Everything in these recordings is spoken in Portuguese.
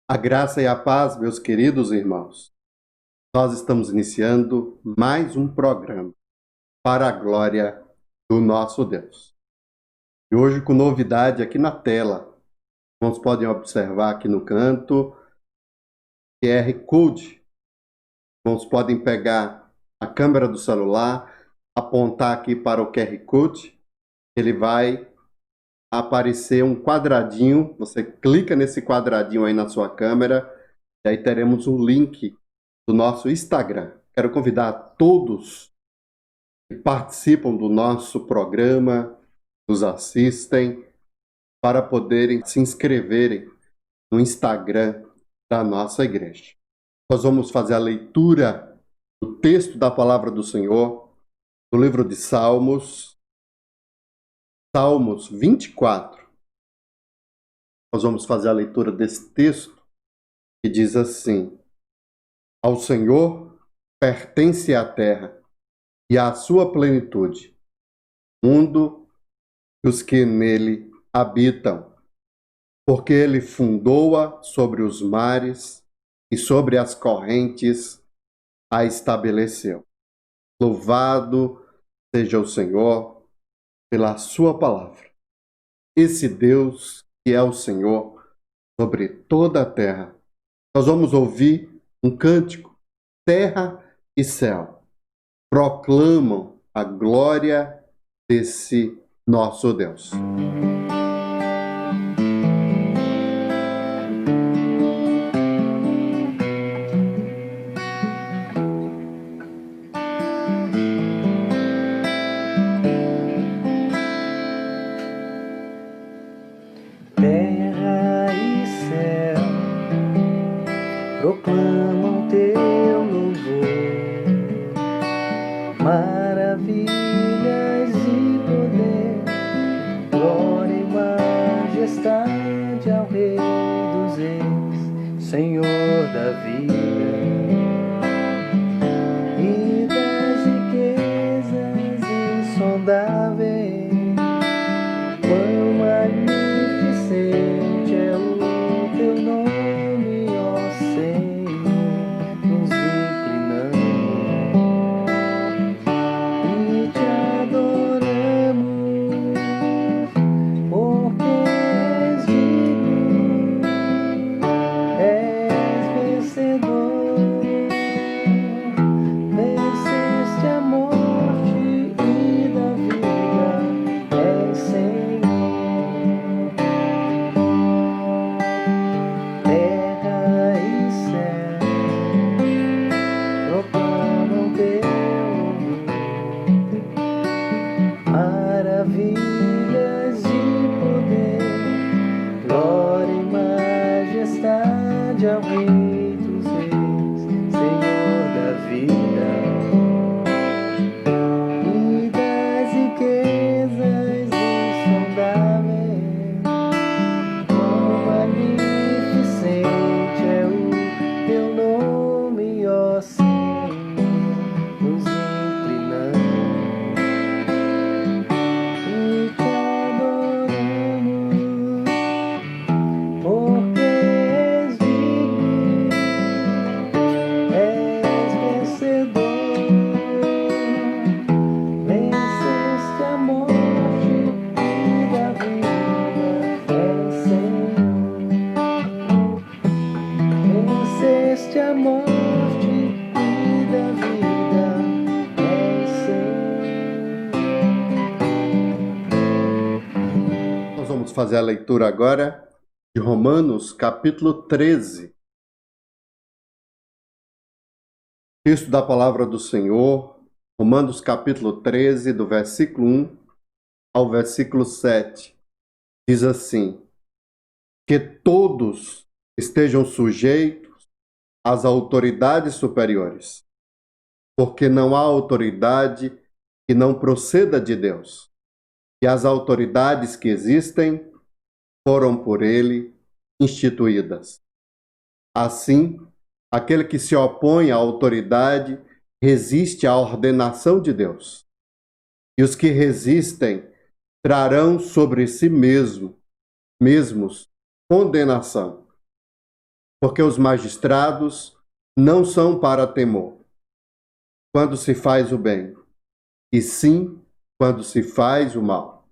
A graça e a paz, meus queridos irmãos. Nós estamos iniciando mais um programa para a glória do nosso Deus. E hoje com novidade aqui na tela. Irmãos podem observar aqui no canto QR Code. Irmãos podem pegar a câmera do celular, apontar aqui para o QR Code. Ele vai aparecer um quadradinho. Você clica nesse quadradinho aí na sua câmera e aí teremos um link do nosso Instagram. Quero convidar todos que participam do nosso programa, nos assistem, para poderem se inscreverem no Instagram da nossa igreja. Nós vamos fazer a leitura do texto da palavra do Senhor, do livro de Salmos, Salmos 24. Nós vamos fazer a leitura desse texto que diz assim: Ao Senhor pertence a terra e a sua plenitude, mundo e os que nele habitam, porque ele fundou-a sobre os mares e sobre as correntes a estabeleceu. Louvado seja o Senhor pela sua palavra. Esse Deus que é o Senhor sobre toda a terra. Nós vamos ouvir um cântico: terra e céu proclamam a glória desse nosso Deus. Terra e céu proclamam teu louvor, maravilhas e poder, glória e majestade ao Rei dos Reis, Senhor da vida e das riquezas insondáveis. Quão magnificente é o teu nome, ó Senhor. Nos inclinamos e te adoramos, porque és digno, és vencedor. Venceste a morte e da vida, és Senhor. Terra e céu proclamam teu nome, maravilhas e poder, glória e majestade ao Rei dos Reis, Senhor da vida e das riquezas insondáveis. Quão magnificente é o teu nome, ó Senhor. Nos inclinamos e te adoramos, porque és digno, és vencedor. Venceste a morte e da vida, és Senhor. Venceste a morte e da vida, és Senhor. Nós vamos fazer a leitura agora de Romanos, capítulo 13. Texto da palavra do Senhor, Romanos, capítulo 13, do versículo 1 ao versículo 7. Diz assim: Que todos estejam sujeitos às autoridades superiores, porque não há autoridade que não proceda de Deus, e as autoridades que existem foram por ele instituídas. Assim, aquele que se opõe à autoridade resiste à ordenação de Deus, e os que resistem trarão sobre si mesmos condenação, porque os magistrados não são para temor quando se faz o bem, e sim quando se faz o mal.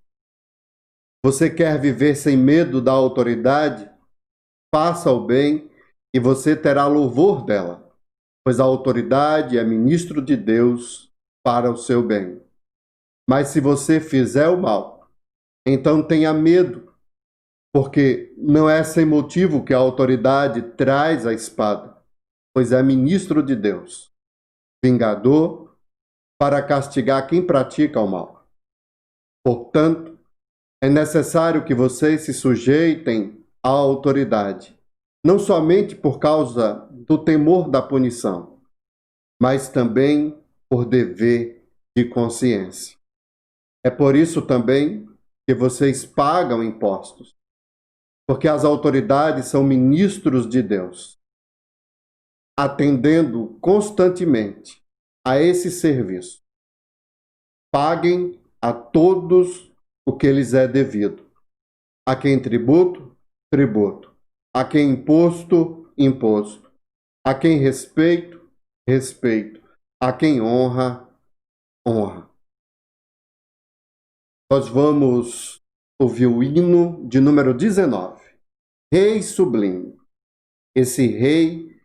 Você quer viver sem medo da autoridade? Faça o bem e você terá louvor dela, pois a autoridade é ministro de Deus para o seu bem. Mas se você fizer o mal, então tenha medo, porque não é sem motivo que a autoridade traz a espada, pois é ministro de Deus, vingador, para castigar quem pratica o mal. Portanto, é necessário que vocês se sujeitem à autoridade, não somente por causa do temor da punição, mas também por dever de consciência. É por isso também que vocês pagam impostos, porque as autoridades são ministros de Deus, atendendo constantemente a esse serviço. Paguem a todos o que lhes é devido. A quem tributo, tributo. A quem imposto, imposto. A quem respeito, respeito. A quem honra, honra. Nós vamos ouvir o hino de número 19. Rei sublime. Esse rei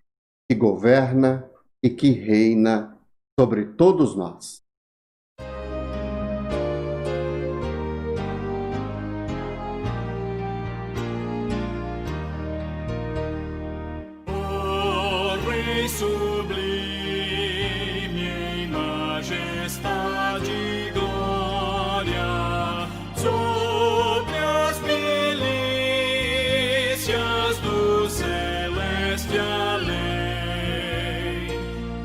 que governa e que reina sobre todos nós. Sublime em majestade e glória, sobre as milícias do celeste além,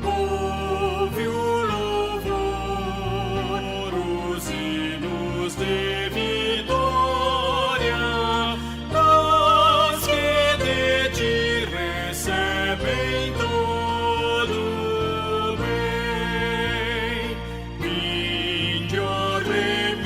ouve o louvor, os hinos de vitória, nós que de ti recebem todo bem. Vinde, ó remidos,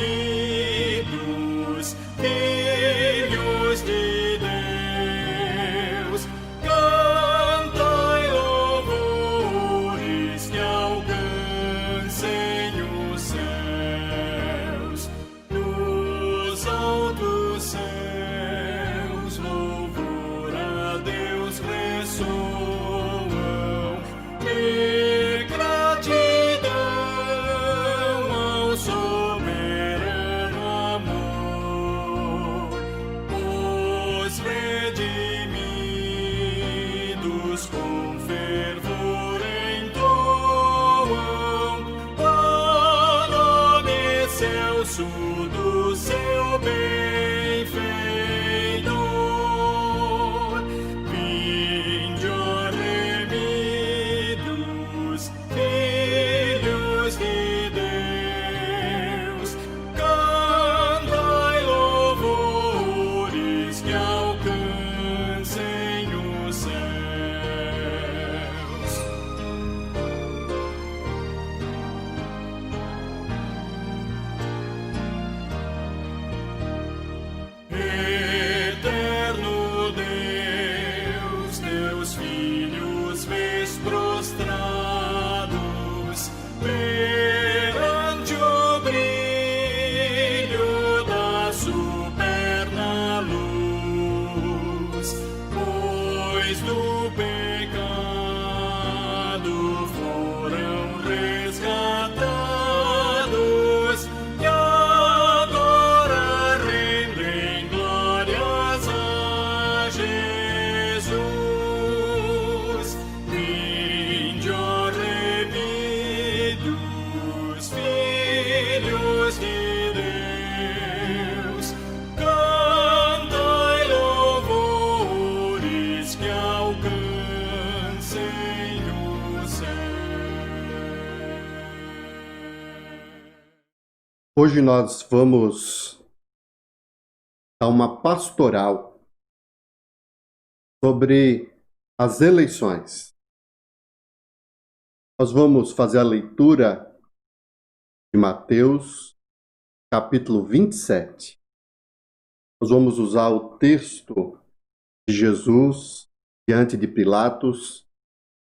filhos de Deus, cantai louvores que alcancem os céus. Nos altos céus, louvor a Deus ressoam, e gratidão ao soberano amor. Os redimidos com fervor entoam o nome excelso do seu benfeitor. Vinde, ó remidos, filhos de Deus, cantai louvores que alcancem os céus. Eterno Deus, teus filhos vês prostrados perante o brilho da superna luz, pois do pecado foram resgatados e agora rendem glórias a Jesus. Vinde, ó remidos, filhos de Deus, cantai louvores que alcancem os céus. Hoje nós vamos dar uma pastoral sobre as eleições. Nós vamos fazer a leitura de Mateus, capítulo 27. Nós vamos usar o texto de Jesus diante de Pilatos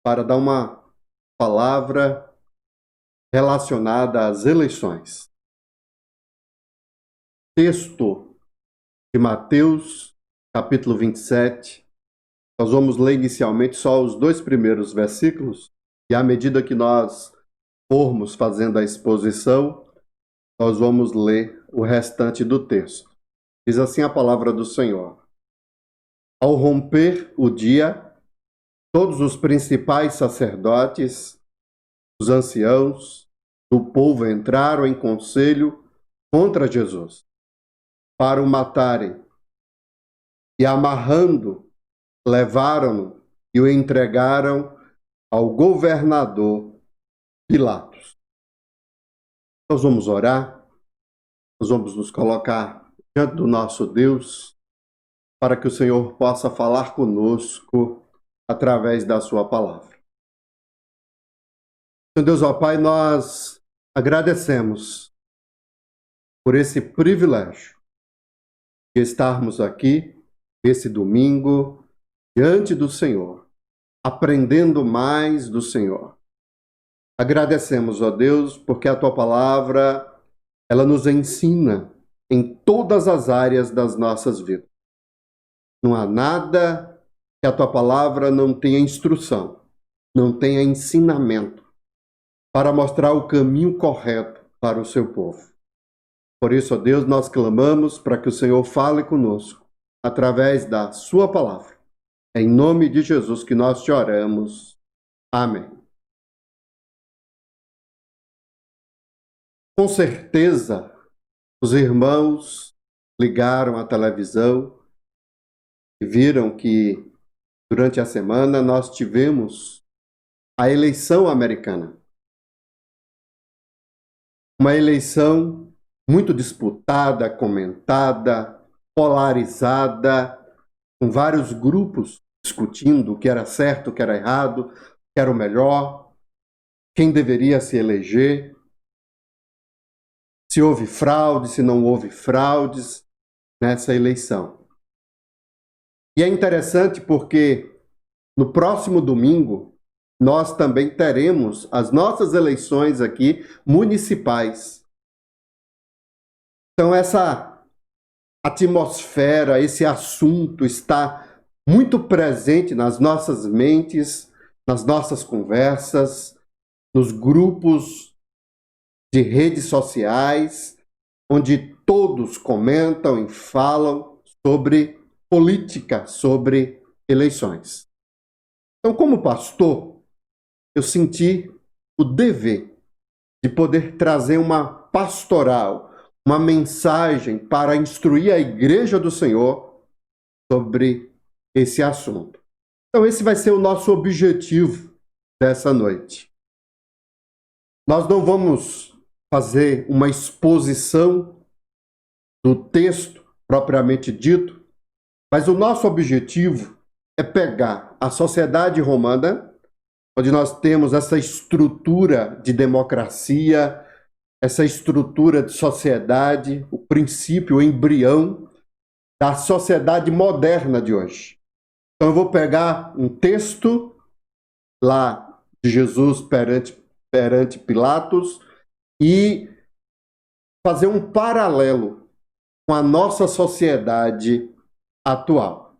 para dar uma palavra relacionada às eleições. Texto de Mateus, capítulo 27. Nós vamos ler inicialmente só os 2 primeiros versículos, e à medida que nós formos fazendo a exposição, nós vamos ler o restante do texto. Diz assim a palavra do Senhor. Ao romper o dia, todos os principais sacerdotes, os anciãos do povo entraram em conselho contra Jesus, para o matarem. E amarrando, levaram-no e o entregaram ao governador Pilatos. Nós vamos orar, nós vamos nos colocar diante do nosso Deus, para que o Senhor possa falar conosco através da sua palavra. Meu Deus, ó Pai, nós agradecemos por esse privilégio de estarmos aqui, esse domingo, diante do Senhor, aprendendo mais do Senhor. Agradecemos, ó Deus, porque a Tua palavra, ela nos ensina em todas as áreas das nossas vidas. Não há nada que a Tua palavra não tenha instrução, não tenha ensinamento para mostrar o caminho correto para o seu povo. Por isso, ó Deus, nós clamamos para que o Senhor fale conosco através da sua palavra. É em nome de Jesus que nós te oramos. Amém. Com certeza, os irmãos ligaram a televisão e viram que durante a semana nós tivemos a eleição americana. Uma eleição muito disputada, comentada, polarizada, com vários grupos discutindo o que era certo, o que era errado, o que era o melhor, quem deveria se eleger, se houve fraude, se não houve fraudes nessa eleição. E é interessante porque no próximo domingo nós também teremos as nossas eleições aqui municipais. Então essa atmosfera, esse assunto está muito presente nas nossas mentes, nas nossas conversas, nos grupos de redes sociais, onde todos comentam e falam sobre política, sobre eleições. Então, como pastor, eu senti o dever de poder trazer uma pastoral, uma mensagem para instruir a Igreja do Senhor sobre esse assunto. Então, esse vai ser o nosso objetivo dessa noite. Nós não vamos fazer uma exposição do texto propriamente dito, mas o nosso objetivo é pegar a sociedade romana, onde nós temos essa estrutura de democracia, essa estrutura de sociedade, o princípio, o embrião da sociedade moderna de hoje. Então eu vou pegar um texto lá de Jesus perante Pilatos e fazer um paralelo com a nossa sociedade atual.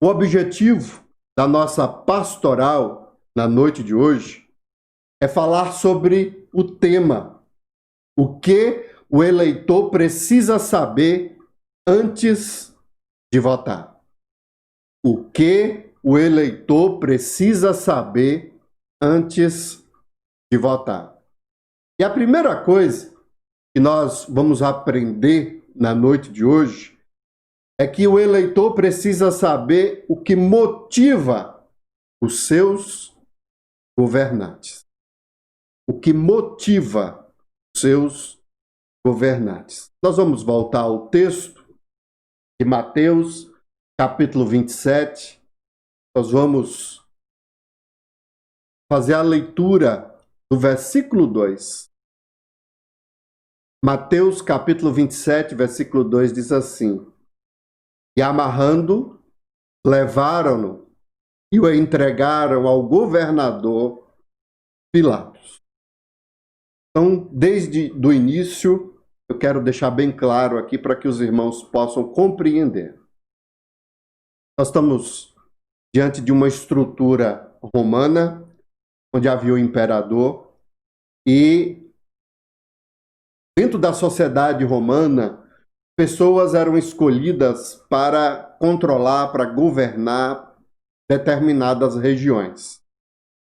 O objetivo da nossa pastoral na noite de hoje é falar sobre o tema: o que o eleitor precisa saber antes de votar. O que o eleitor precisa saber antes de votar. E a primeira coisa que nós vamos aprender na noite de hoje é que o eleitor precisa saber o que motiva os seus governantes. O que motiva os seus governantes. Nós vamos voltar ao texto de Mateus, capítulo 27. Nós vamos fazer a leitura do versículo 2. Mateus, capítulo 27, versículo 2 diz assim: E amarrando, levaram-no e o entregaram ao governador Pilatos. Então, desde o início, eu quero deixar bem claro aqui para que os irmãos possam compreender. Nós estamos diante de uma estrutura romana, onde havia o imperador, e dentro da sociedade romana, pessoas eram escolhidas para controlar, para governar determinadas regiões.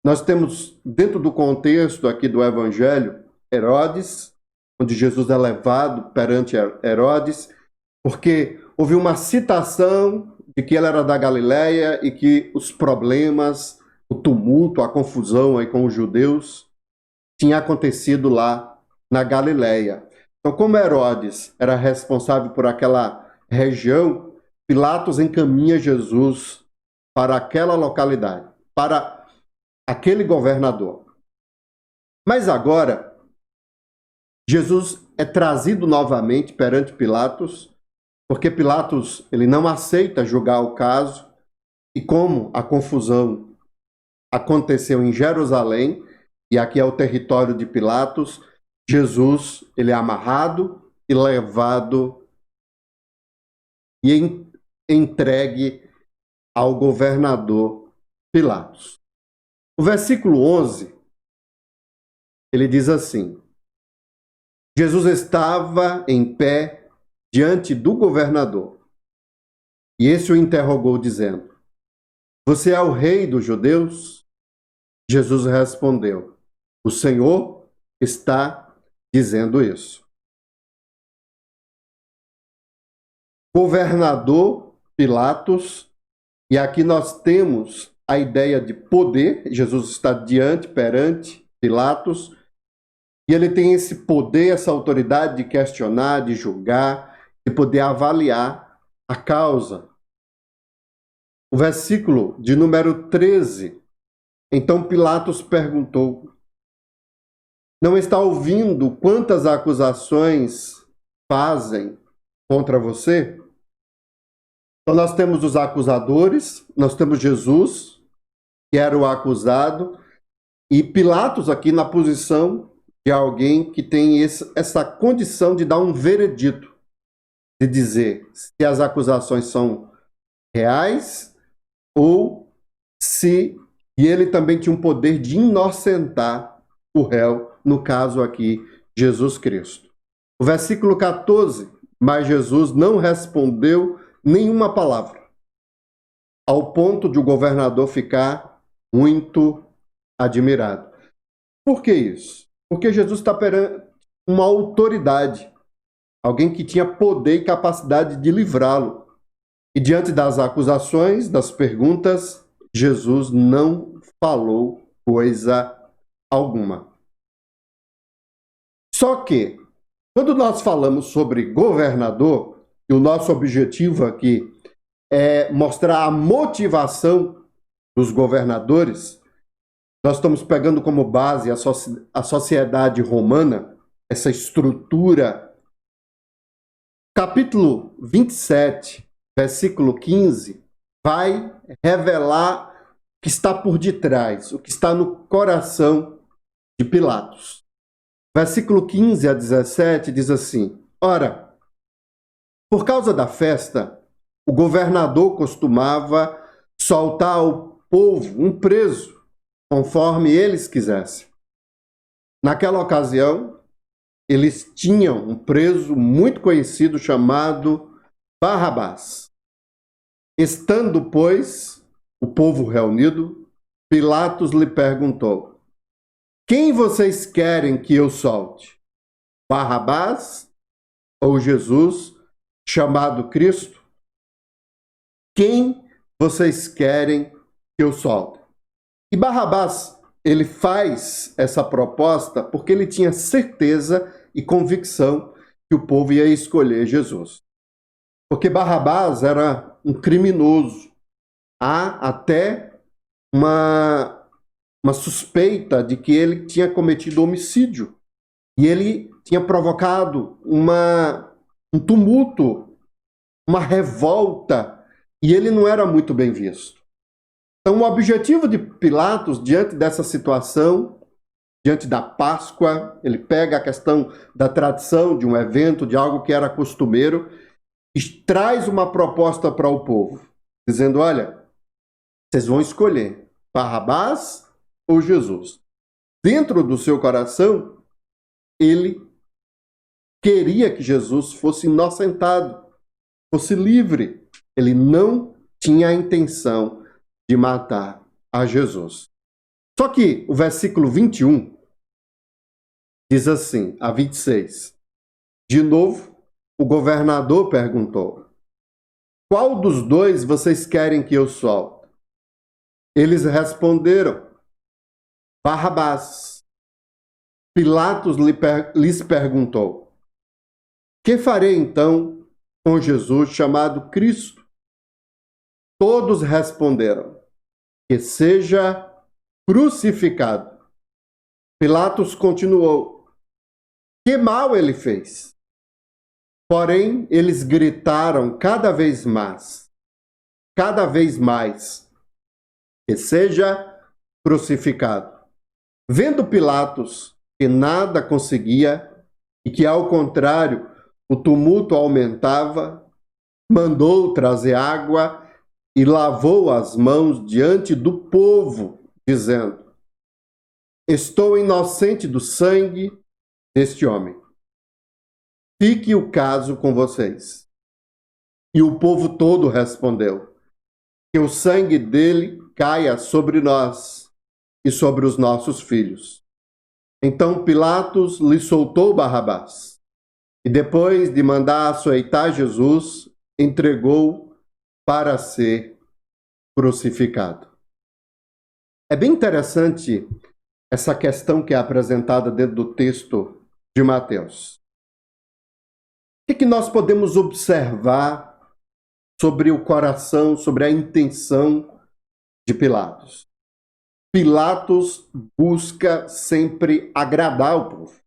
Nós temos, dentro do contexto aqui do Evangelho, Herodes, onde Jesus é levado perante Herodes, porque houve uma citação de que ele era da Galileia e que os problemas, o tumulto, a confusão aí com os judeus tinha acontecido lá na Galileia. Então, como Herodes era responsável por aquela região, Pilatos encaminha Jesus para aquela localidade, para aquele governador. Mas agora, Jesus é trazido novamente perante Pilatos, porque Pilatos ele não aceita julgar o caso, e como a confusão aconteceu em Jerusalém, e aqui é o território de Pilatos, Jesus ele é amarrado e levado e entregue ao governador Pilatos. O versículo 11, ele diz assim: Jesus estava em pé diante do governador, e esse o interrogou, dizendo: Você é o rei dos judeus? Jesus respondeu: O Senhor está dizendo isso. Governador Pilatos, e aqui nós temos a ideia de poder. Jesus está perante Pilatos, e ele tem esse poder, essa autoridade de questionar, de julgar, de poder avaliar a causa. O versículo de número 13. Então Pilatos perguntou: Não está ouvindo quantas acusações fazem contra você? Então nós temos os acusadores, nós temos Jesus, que era o acusado, e Pilatos aqui na posição de alguém que tem essa condição de dar um veredito, de dizer se as acusações são reais ou se... E ele também tinha um poder de inocentar o réu, no caso aqui, Jesus Cristo. O versículo 14, mas Jesus não respondeu nenhuma palavra, ao ponto de o governador ficar muito admirado. Por que isso? Porque Jesus está perante uma autoridade, alguém que tinha poder e capacidade de livrá-lo. E diante das acusações, das perguntas, Jesus não falou coisa alguma. Só que, quando nós falamos sobre governador, e o nosso objetivo aqui é mostrar a motivação dos governadores, nós estamos pegando como base a sociedade romana, essa estrutura. Capítulo 27, versículo 15, vai revelar o que está por detrás, o que está no coração de Pilatos. Versículo 15 a 17 diz assim: Ora, por causa da festa, o governador costumava soltar ao povo um preso, conforme eles quisessem. Naquela ocasião, eles tinham um preso muito conhecido chamado Barrabás. Estando, pois, o povo reunido, Pilatos lhe perguntou: Quem vocês querem que eu solte? Barrabás ou Jesus, chamado Cristo? Quem vocês querem que eu solte? E Barrabás, ele faz essa proposta porque ele tinha certeza e convicção que o povo ia escolher Jesus. Porque Barrabás era um criminoso. Há até uma suspeita de que ele tinha cometido homicídio. E ele tinha provocado um tumulto, uma revolta, e ele não era muito bem visto. Então, o objetivo de Pilatos, diante dessa situação, diante da Páscoa, ele pega a questão da tradição de um evento, de algo que era costumeiro, e traz uma proposta para o povo, dizendo: olha, vocês vão escolher Barrabás ou Jesus. Dentro do seu coração, ele queria que Jesus fosse inocentado, fosse livre. Ele não tinha a intenção de matar a Jesus. Só que o versículo 21 diz assim, a 26. De novo, o governador perguntou: qual dos dois vocês querem que eu solte? Eles responderam: Barrabás. Pilatos lhes perguntou: que farei então com Jesus chamado Cristo? Todos responderam: que seja crucificado. Pilatos continuou: que mal ele fez? Porém, eles gritaram cada vez mais, que seja crucificado. Vendo Pilatos que nada conseguia e que, ao contrário, o tumulto aumentava, mandou trazer água e lavou as mãos diante do povo, dizendo: estou inocente do sangue deste homem. Fique o caso com vocês. E o povo todo respondeu: que o sangue dele caia sobre nós e sobre os nossos filhos. Então Pilatos lhe soltou Barrabás, e depois de mandar açoitar Jesus, entregou para ser crucificado. É bem interessante essa questão que é apresentada dentro do texto de Mateus. O que nós podemos observar sobre o coração, sobre a intenção de Pilatos? Pilatos busca sempre agradar o povo.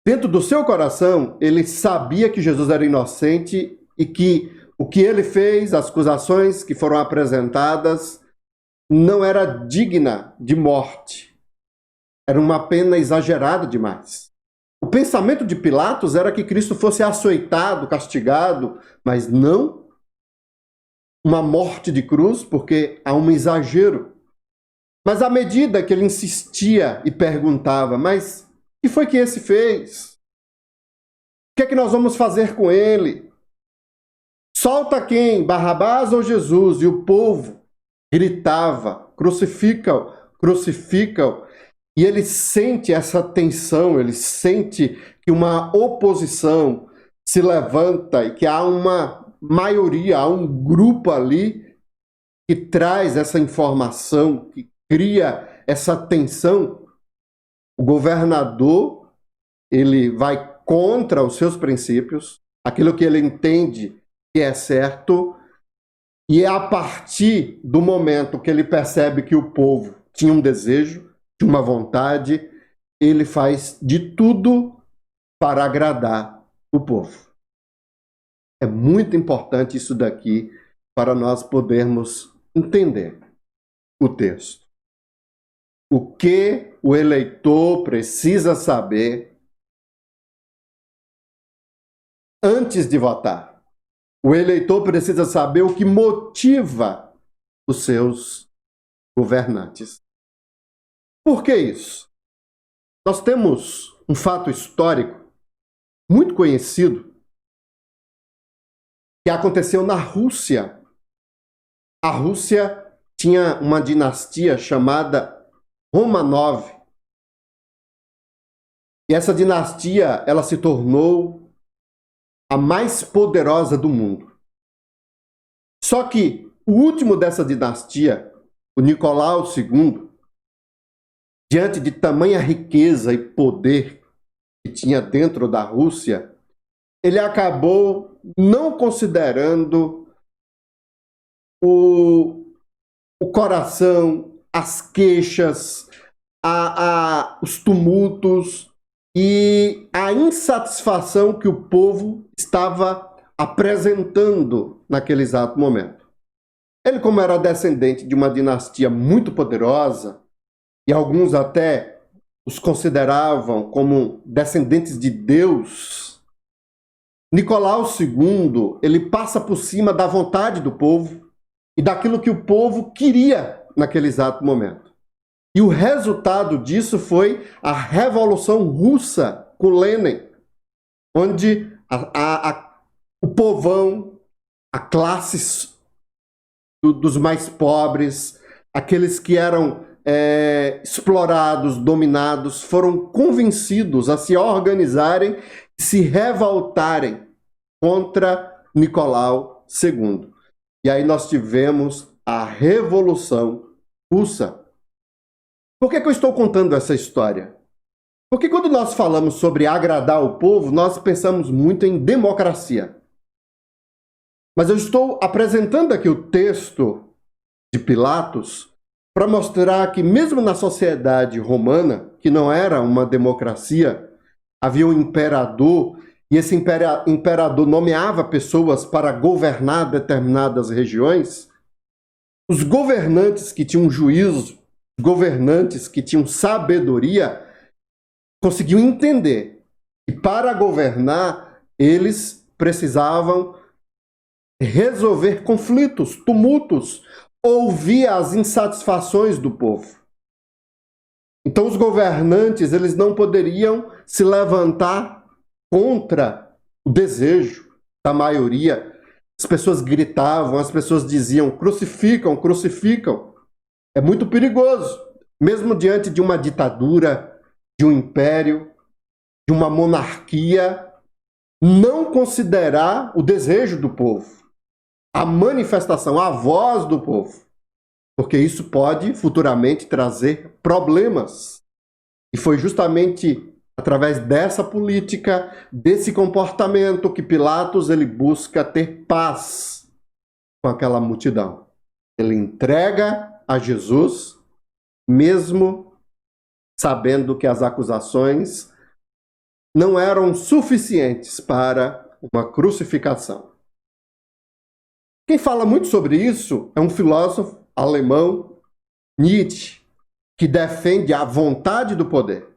Dentro do seu coração, ele sabia que Jesus era inocente e que o que ele fez, as acusações que foram apresentadas, não era digna de morte. Era uma pena exagerada demais. O pensamento de Pilatos era que Cristo fosse açoitado, castigado, mas não uma morte de cruz, porque há um exagero. Mas à medida que ele insistia e perguntava: mas o que foi que esse fez? O que é que nós vamos fazer com ele? Solta quem? Barrabás ou Jesus? E o povo gritava: crucifica-o, crucifica-o. E ele sente essa tensão, ele sente que uma oposição se levanta e que há uma maioria, há um grupo ali que traz essa informação, que cria essa tensão. O governador, ele vai contra os seus princípios, aquilo que ele entende que é certo, e é a partir do momento que ele percebe que o povo tinha um desejo, tinha uma vontade, ele faz de tudo para agradar o povo. É muito importante isso daqui para nós podermos entender o texto. O que o eleitor precisa saber antes de votar? O eleitor precisa saber o que motiva os seus governantes. Por que isso? Nós temos um fato histórico muito conhecido que aconteceu na Rússia. A Rússia tinha uma dinastia chamada Romanov. E essa dinastia, ela se tornou a mais poderosa do mundo. Só que o último dessa dinastia, o Nicolau II, diante de tamanha riqueza e poder que tinha dentro da Rússia, ele acabou não considerando o coração, as queixas, os tumultos e a insatisfação que o povo estava apresentando naquele exato momento. Ele, como era descendente de uma dinastia muito poderosa, e alguns até os consideravam como descendentes de Deus, Nicolau II, ele passa por cima da vontade do povo e daquilo que o povo queria naquele exato momento. E o resultado disso foi a Revolução Russa com Lenin, onde o povão, a classe dos mais pobres, aqueles que eram explorados, dominados, foram convencidos a se organizarem e se revoltarem contra Nicolau II. E aí nós tivemos a Revolução Russa. Por que eu estou contando essa história? Porque quando nós falamos sobre agradar o povo, nós pensamos muito em democracia. Mas eu estou apresentando aqui o texto de Pilatos para mostrar que mesmo na sociedade romana, que não era uma democracia, havia um imperador, e esse imperador nomeava pessoas para governar determinadas regiões. Os governantes que tinham juízo, governantes que tinham sabedoria, conseguiam entender que para governar eles precisavam resolver conflitos, tumultos, ouvir as insatisfações do povo. Então os governantes, eles não poderiam se levantar contra o desejo da maioria. As pessoas gritavam, as pessoas diziam: crucificam, crucificam. É muito perigoso, mesmo diante de uma ditadura, de um império, de uma monarquia, não considerar o desejo do povo, a manifestação, a voz do povo, porque isso pode futuramente trazer problemas. E foi justamente através dessa política, desse comportamento, que Pilatos ele busca ter paz com aquela multidão. Ele entrega a Jesus, mesmo sabendo que as acusações não eram suficientes para uma crucificação. Quem fala muito sobre isso é um filósofo alemão, Nietzsche, que defende a vontade do poder.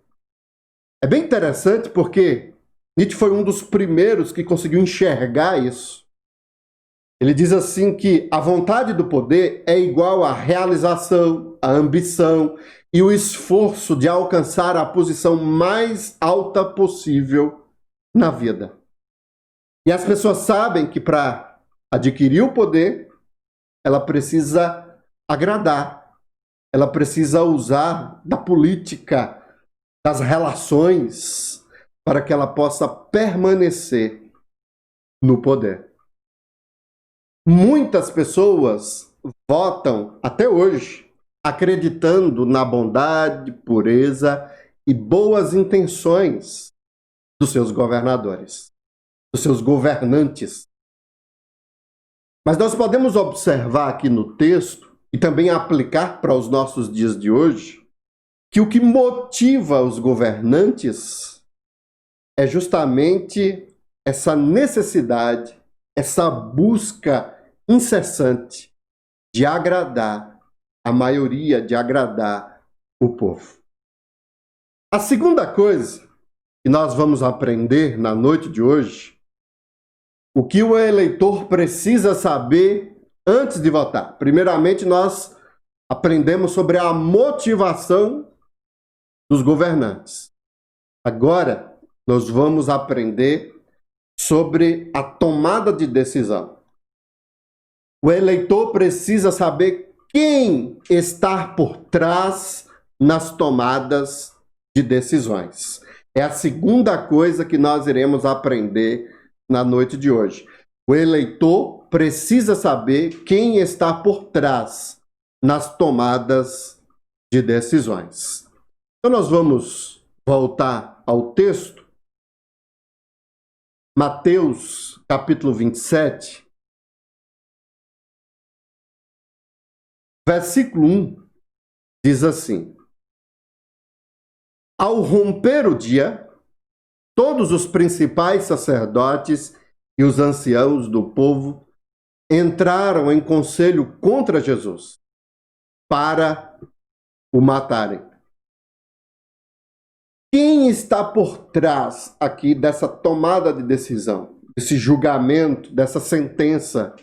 É bem interessante porque Nietzsche foi um dos primeiros que conseguiu enxergar isso. Ele diz assim que a vontade do poder é igual à realização, à ambição e o esforço de alcançar a posição mais alta possível na vida. E as pessoas sabem que para adquirir o poder, ela precisa agradar, ela precisa usar da política, das relações, para que ela possa permanecer no poder. Muitas pessoas votam até hoje acreditando na bondade, pureza e boas intenções dos seus governadores, dos seus governantes. Mas nós podemos observar aqui no texto e também aplicar para os nossos dias de hoje que o que motiva os governantes é justamente essa necessidade, essa busca incessante de agradar a maioria, de agradar o povo. A segunda coisa que nós vamos aprender na noite de hoje, o que o eleitor precisa saber antes de votar. Primeiramente, nós aprendemos sobre a motivação dos governantes. Agora, nós vamos aprender sobre a tomada de decisão. O eleitor precisa saber quem está por trás nas tomadas de decisões. É a segunda coisa que nós iremos aprender na noite de hoje. O eleitor precisa saber quem está por trás nas tomadas de decisões. Então nós vamos voltar ao texto. Mateus, capítulo 27, versículo 1, diz assim: Ao romper o dia, todos os principais sacerdotes e os anciãos do povo entraram em conselho contra Jesus para o matarem. Quem está por trás aqui dessa tomada de decisão, desse julgamento, dessa sentença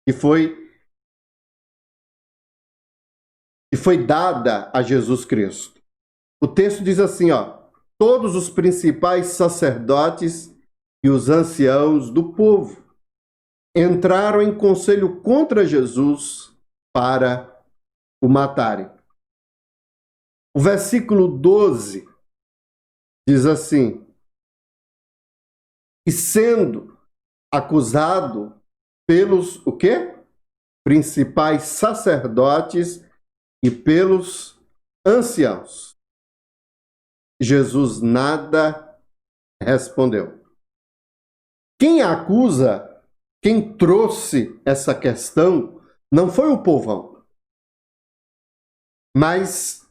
que foi dada a Jesus Cristo? O texto diz assim, todos os principais sacerdotes e os anciãos do povo entraram em conselho contra Jesus para o matarem. O versículo 12 diz assim: e sendo acusado pelos o quê? Principais sacerdotes e pelos anciãos, Jesus nada respondeu. Quem acusa, quem trouxe essa questão, não foi o povão, mas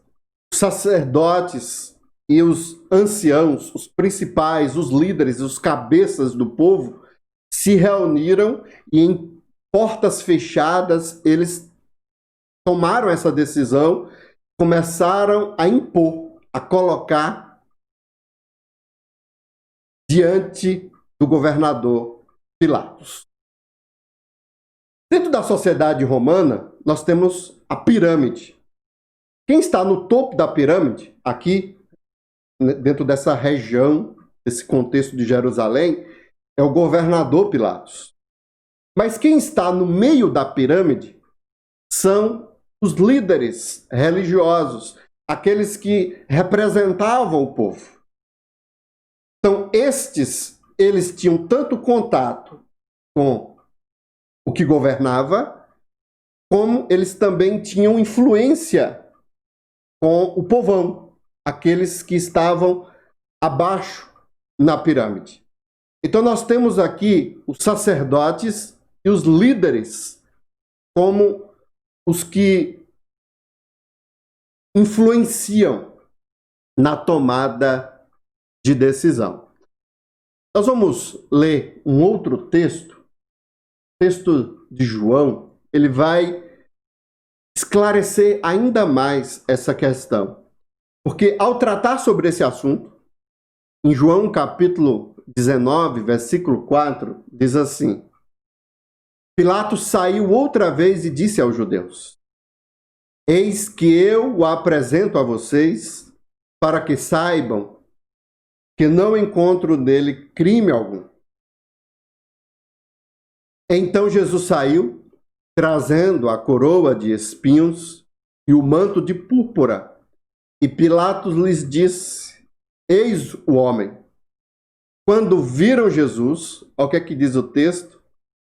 os sacerdotes e os anciãos, os principais, os líderes, os cabeças do povo, se reuniram e em portas fechadas eles tomaram essa decisão, começaram a impor, a colocar diante do governador Pilatos. Dentro da sociedade romana, nós temos a pirâmide. Quem está no topo da pirâmide, aqui, dentro dessa região, desse contexto de Jerusalém, é o governador Pilatos. Mas quem está no meio da pirâmide são os líderes religiosos, aqueles que representavam o povo. Então, eles tinham tanto contato com o que governava, como eles também tinham influência com o povão, aqueles que estavam abaixo na pirâmide. Então nós temos aqui os sacerdotes e os líderes como os que influenciam na tomada de decisão. Nós vamos ler um outro texto, texto de João. Ele vai esclarecer ainda mais essa questão. Porque ao tratar sobre esse assunto, em João capítulo 19, versículo 4, diz assim: Pilatos saiu outra vez e disse aos judeus: eis que eu o apresento a vocês para que saibam que não encontro nele crime algum. Então Jesus saiu, trazendo a coroa de espinhos e o manto de púrpura. E Pilatos lhes disse: eis o homem. Quando viram Jesus, olha o que é que diz o texto,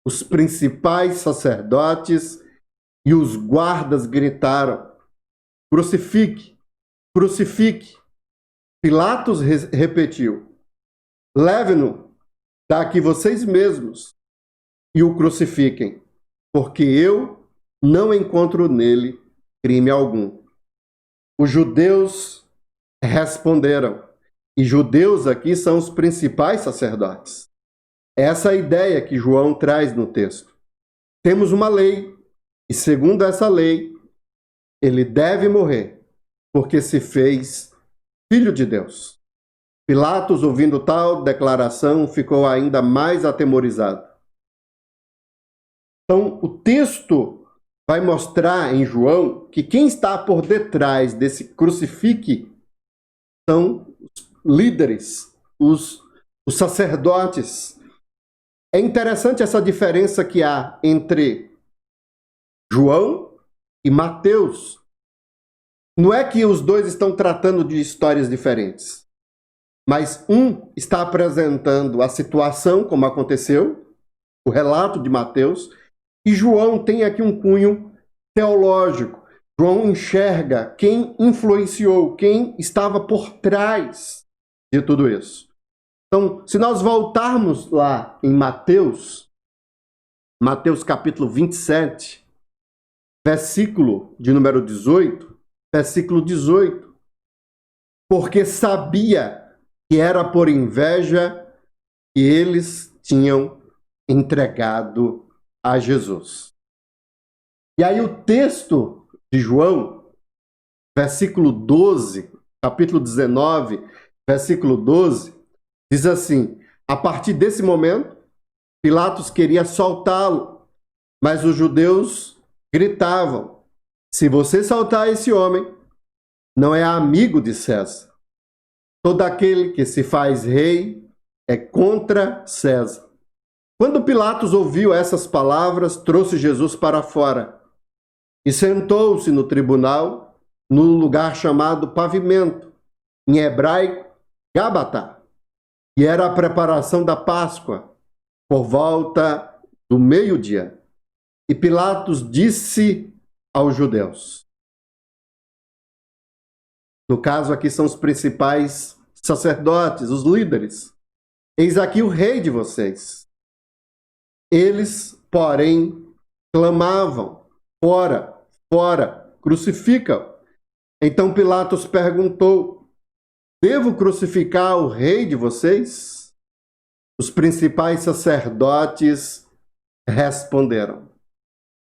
os principais sacerdotes e os guardas gritaram: crucifique, crucifique. Pilatos repetiu: leve-no daqui vocês mesmos e o crucifiquem, porque eu não encontro nele crime algum. Os judeus responderam, e judeus aqui são os principais sacerdotes. Essa é a ideia que João traz no texto. Temos uma lei, e segundo essa lei, ele deve morrer, porque se fez filho de Deus. Pilatos, ouvindo tal declaração, ficou ainda mais atemorizado. Então, o texto vai mostrar em João que quem está por detrás desse crucifique são os líderes, os sacerdotes. É interessante essa diferença que há entre João e Mateus. Não é que os dois estão tratando de histórias diferentes, mas um está apresentando a situação como aconteceu, o relato de Mateus, e João tem aqui um cunho teológico. João enxerga quem influenciou, quem estava por trás de tudo isso. Então, se nós voltarmos lá em Mateus capítulo 27, versículo de número 18, versículo 18, porque sabia que era por inveja que eles tinham entregado a Jesus. E aí o texto de João, versículo 12, capítulo 19, versículo 12, diz assim: a partir desse momento, Pilatos queria soltá-lo, mas os judeus gritavam: se você soltar esse homem, não é amigo de César. Todo aquele que se faz rei é contra César. Quando Pilatos ouviu essas palavras, trouxe Jesus para fora e sentou-se no tribunal, no lugar chamado Pavimento, em hebraico, Gábata, e era a preparação da Páscoa, por volta do meio-dia. E Pilatos disse aos judeus, no caso aqui são os principais sacerdotes, os líderes: eis aqui o rei de vocês. Eles, porém, clamavam: fora, fora, crucifica-o. Então Pilatos perguntou: devo crucificar o rei de vocês? Os principais sacerdotes responderam.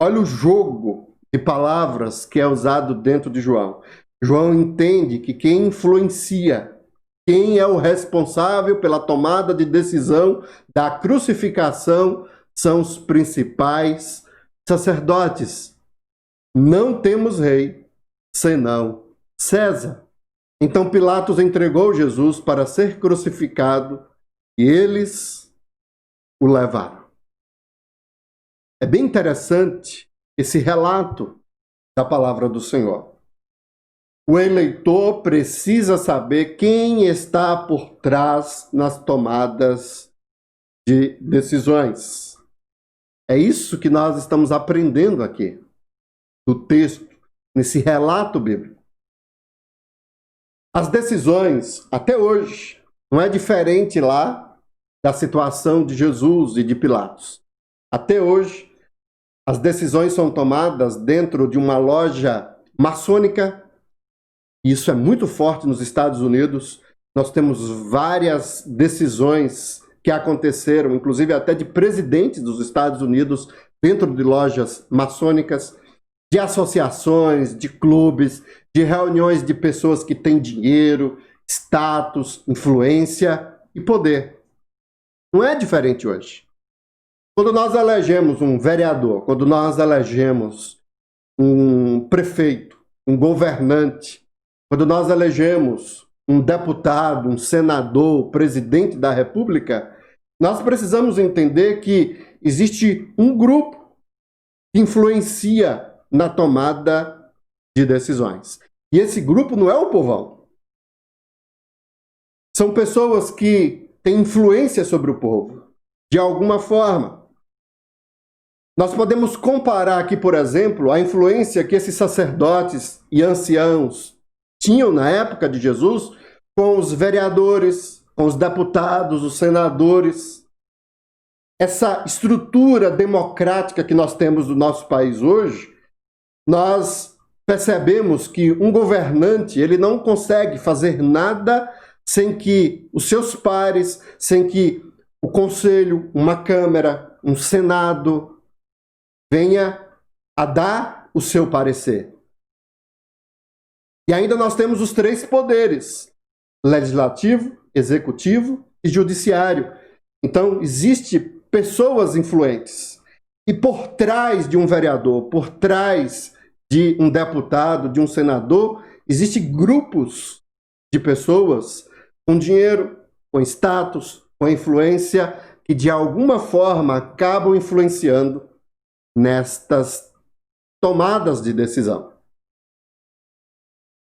Olha o jogo de palavras que é usado dentro de João. João entende que quem influencia, quem é o responsável pela tomada de decisão da crucificação, são os principais sacerdotes. Não temos rei, senão César. Então Pilatos entregou Jesus para ser crucificado e eles o levaram. É bem interessante esse relato da palavra do Senhor. O eleitor precisa saber quem está por trás nas tomadas de decisões. É isso que nós estamos aprendendo aqui, do texto, nesse relato bíblico. As decisões, até hoje, não é diferente lá da situação de Jesus e de Pilatos. Até hoje, as decisões são tomadas dentro de uma loja maçônica. Isso é muito forte nos Estados Unidos. Nós temos várias decisões que aconteceram, inclusive até de presidentes dos Estados Unidos, dentro de lojas maçônicas, de associações, de clubes, de reuniões de pessoas que têm dinheiro, status, influência e poder. Não é diferente hoje. Quando nós elegemos um vereador, quando nós elegemos um prefeito, um governante, quando nós elegemos um deputado, um senador, presidente da República, nós precisamos entender que existe um grupo que influencia na tomada de decisões. E esse grupo não é o povão. São pessoas que têm influência sobre o povo, de alguma forma. Nós podemos comparar aqui, por exemplo, a influência que esses sacerdotes e anciãos tinham na época de Jesus com os vereadores, com os deputados, os senadores. Essa estrutura democrática que nós temos no nosso país hoje, nós percebemos que um governante, ele não consegue fazer nada sem que os seus pares, sem que o conselho, uma câmara, um senado venha a dar o seu parecer. E ainda nós temos os três poderes: legislativo, executivo e judiciário. Então, existem pessoas influentes. E por trás de um vereador, por trás de um deputado, de um senador, existem grupos de pessoas com dinheiro, com status, com influência, que de alguma forma acabam influenciando nestas tomadas de decisão.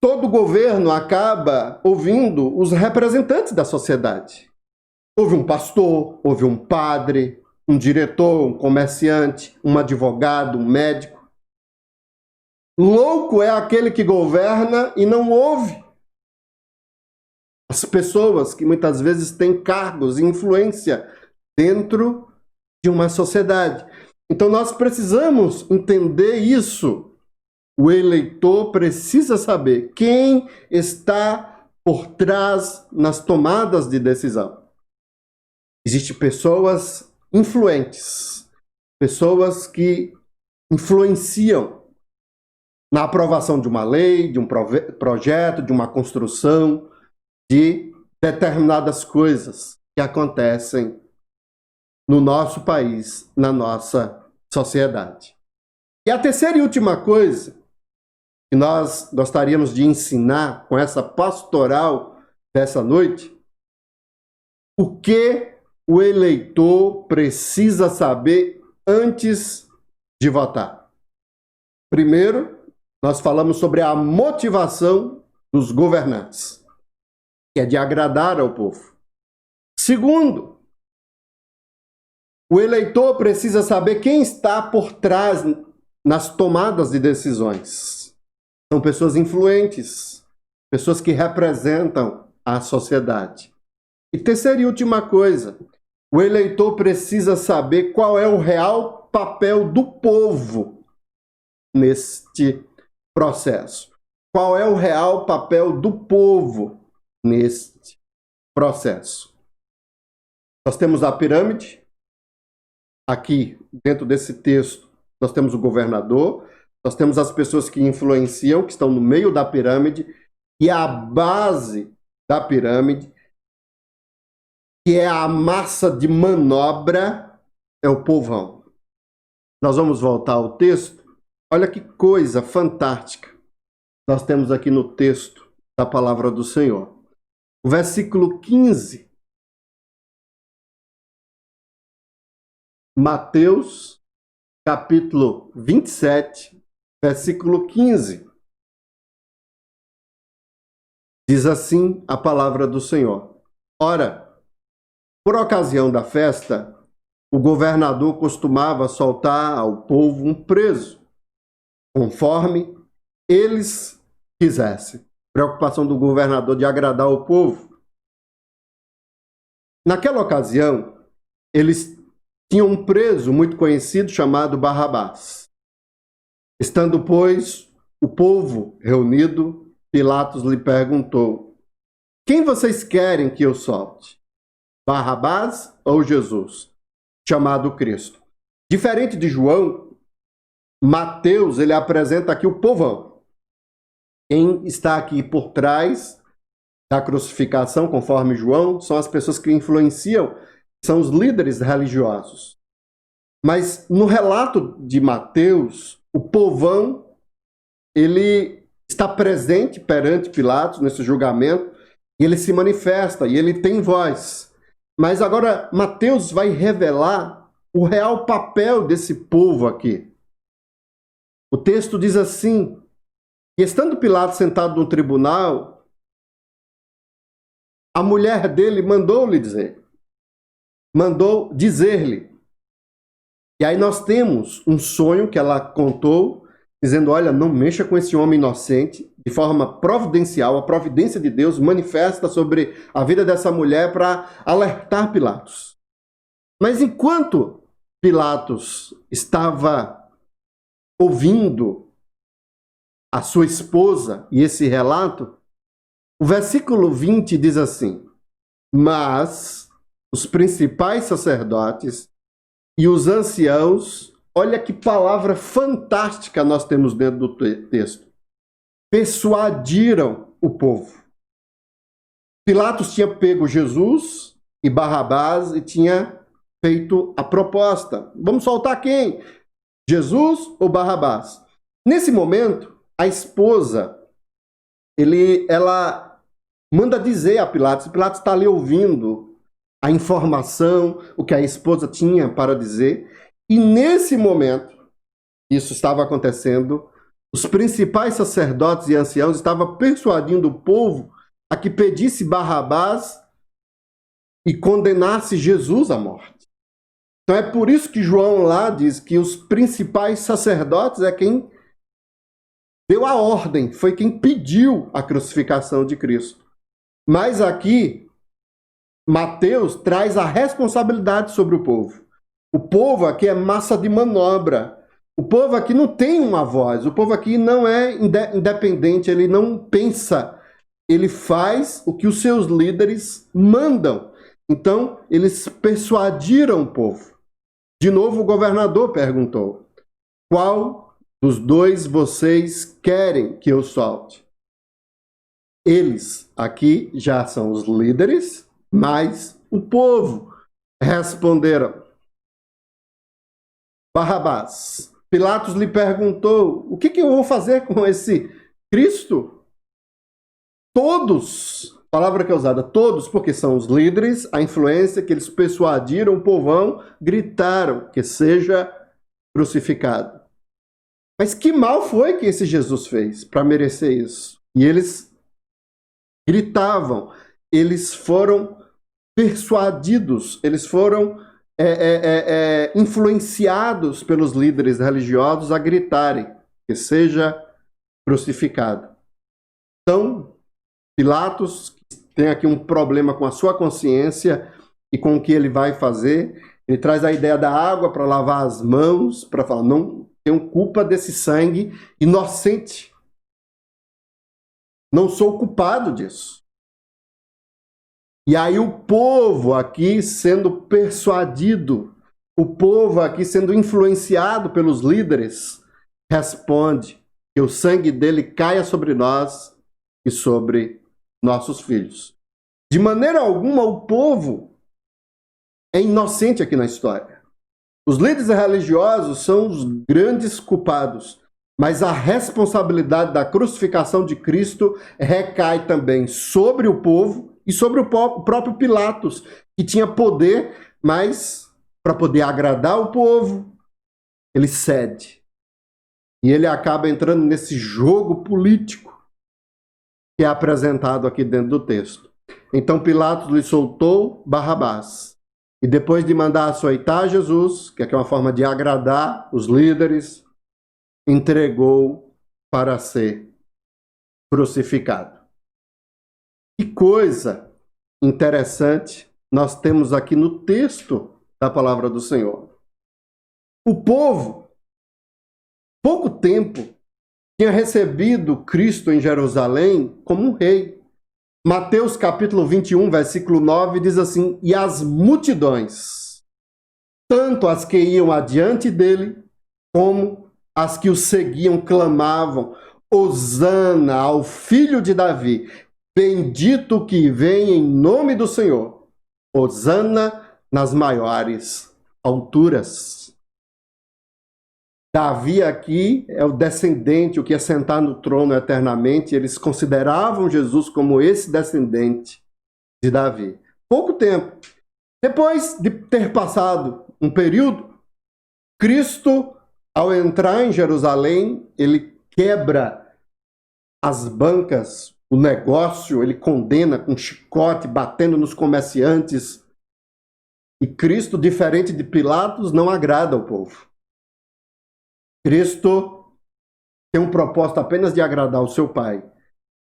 Todo governo acaba ouvindo os representantes da sociedade. Houve um pastor, houve um padre, um diretor, um comerciante, um advogado, um médico. Louco é aquele que governa e não ouve as pessoas que muitas vezes têm cargos e influência dentro de uma sociedade. Então nós precisamos entender isso. O eleitor precisa saber quem está por trás nas tomadas de decisão. Existem pessoas influentes pessoas que influenciam na aprovação de uma lei, de um projeto, de uma construção, de determinadas coisas que acontecem no nosso país, na nossa sociedade. E a terceira e última coisa que nós gostaríamos de ensinar com essa pastoral dessa noite, o que o eleitor precisa saber antes de votar. Primeiro, nós falamos sobre a motivação dos governantes, que é de agradar ao povo. Segundo, o eleitor precisa saber quem está por trás nas tomadas de decisões. São pessoas influentes, pessoas que representam a sociedade. E terceira e última coisa, o eleitor precisa saber qual é o real papel do povo neste processo. Qual é o real papel do povo neste processo? Nós temos a pirâmide. Aqui, dentro desse texto, nós temos o governador, nós temos as pessoas que influenciam, que estão no meio da pirâmide, e a base da pirâmide, que é a massa de manobra, é o povão. Nós vamos voltar ao texto. Olha que coisa fantástica nós temos aqui no texto da palavra do Senhor. O versículo 15. Mateus, capítulo 27, versículo 15. Diz assim a palavra do Senhor. Ora, por ocasião da festa, o governador costumava soltar ao povo um preso, conforme eles quisessem. Preocupação do governador de agradar o povo. Naquela ocasião, eles tinham um preso muito conhecido chamado Barrabás. Estando, pois, o povo reunido, Pilatos lhe perguntou: quem vocês querem que eu solte? Barrabás ou Jesus, chamado Cristo? Diferente de João, Mateus ele apresenta aqui o povão. Quem está aqui por trás da crucificação, conforme João, são as pessoas que influenciam, são os líderes religiosos. Mas no relato de Mateus, o povão ele está presente perante Pilatos nesse julgamento e ele se manifesta e ele tem voz. Mas agora Mateus vai revelar o real papel desse povo aqui. O texto diz assim: e estando Pilatos sentado no tribunal, a mulher dele mandou dizer-lhe. E aí nós temos um sonho que ela contou, dizendo: olha, não mexa com esse homem inocente. De forma providencial, a providência de Deus manifesta sobre a vida dessa mulher para alertar Pilatos. Mas enquanto Pilatos estava ouvindo a sua esposa e esse relato, o versículo 20 diz assim: mas os principais sacerdotes e os anciãos, olha que palavra fantástica nós temos dentro do texto, persuadiram o povo. Pilatos tinha pego Jesus e Barrabás e tinha feito a proposta: vamos soltar quem? Jesus ou Barrabás? Nesse momento, a esposa, ela manda dizer a Pilatos, Pilatos está ali ouvindo a informação, o que a esposa tinha para dizer, e nesse momento, isso estava acontecendo, os principais sacerdotes e anciãos estavam persuadindo o povo a que pedisse Barrabás e condenasse Jesus à morte. Então é por isso que João lá diz que os principais sacerdotes é quem deu a ordem, foi quem pediu a crucificação de Cristo. Mas aqui, Mateus traz a responsabilidade sobre o povo. O povo aqui é massa de manobra. O povo aqui não tem uma voz. O povo aqui não é independente, ele não pensa. Ele faz o que os seus líderes mandam. Então, eles persuadiram o povo. De novo, o governador perguntou: qual dos dois vocês querem que eu solte? Eles aqui já são os líderes, mas o povo responderam: Barrabás. Pilatos lhe perguntou: o que eu vou fazer com esse Cristo? Todos, palavra que é usada, todos, porque são os líderes, a influência que eles persuadiram o povão, gritaram que seja crucificado. Mas que mal foi que esse Jesus fez para merecer isso? E eles gritavam, eles foram persuadidos, eles foram influenciados pelos líderes religiosos a gritarem que seja crucificado. Então, Pilatos tem aqui um problema com a sua consciência e com o que ele vai fazer. Ele traz a ideia da água para lavar as mãos, para falar: não tenho culpa desse sangue inocente. Não sou culpado disso. E aí o povo aqui sendo persuadido, o povo aqui sendo influenciado pelos líderes, responde que o sangue dele caia sobre nós e sobre nossos filhos. De maneira alguma o povo é inocente aqui na história. Os líderes religiosos são os grandes culpados, mas a responsabilidade da crucificação de Cristo recai também sobre o povo e sobre o próprio Pilatos, que tinha poder, mas para poder agradar o povo, ele cede. E ele acaba entrando nesse jogo político que é apresentado aqui dentro do texto. Então Pilatos lhe soltou Barrabás. E depois de mandar açoitar Jesus, que é uma forma de agradar os líderes, entregou para ser crucificado. Que coisa interessante nós temos aqui no texto da palavra do Senhor. O povo, pouco tempo, tinha recebido Cristo em Jerusalém como um rei. Mateus capítulo 21, versículo 9, diz assim: e as multidões, tanto as que iam adiante dele, como as que o seguiam, clamavam: Hosana ao filho de Davi, bendito que vem em nome do Senhor, Hosana nas maiores alturas. Davi aqui é o descendente, o que ia sentar no trono eternamente. Eles consideravam Jesus como esse descendente de Davi. Pouco tempo. Depois de ter passado um período, Cristo, ao entrar em Jerusalém, ele quebra as bancas, o negócio, ele condena com chicote, batendo nos comerciantes. E Cristo, diferente de Pilatos, não agrada ao povo. Cristo tem um propósito apenas de agradar o seu Pai.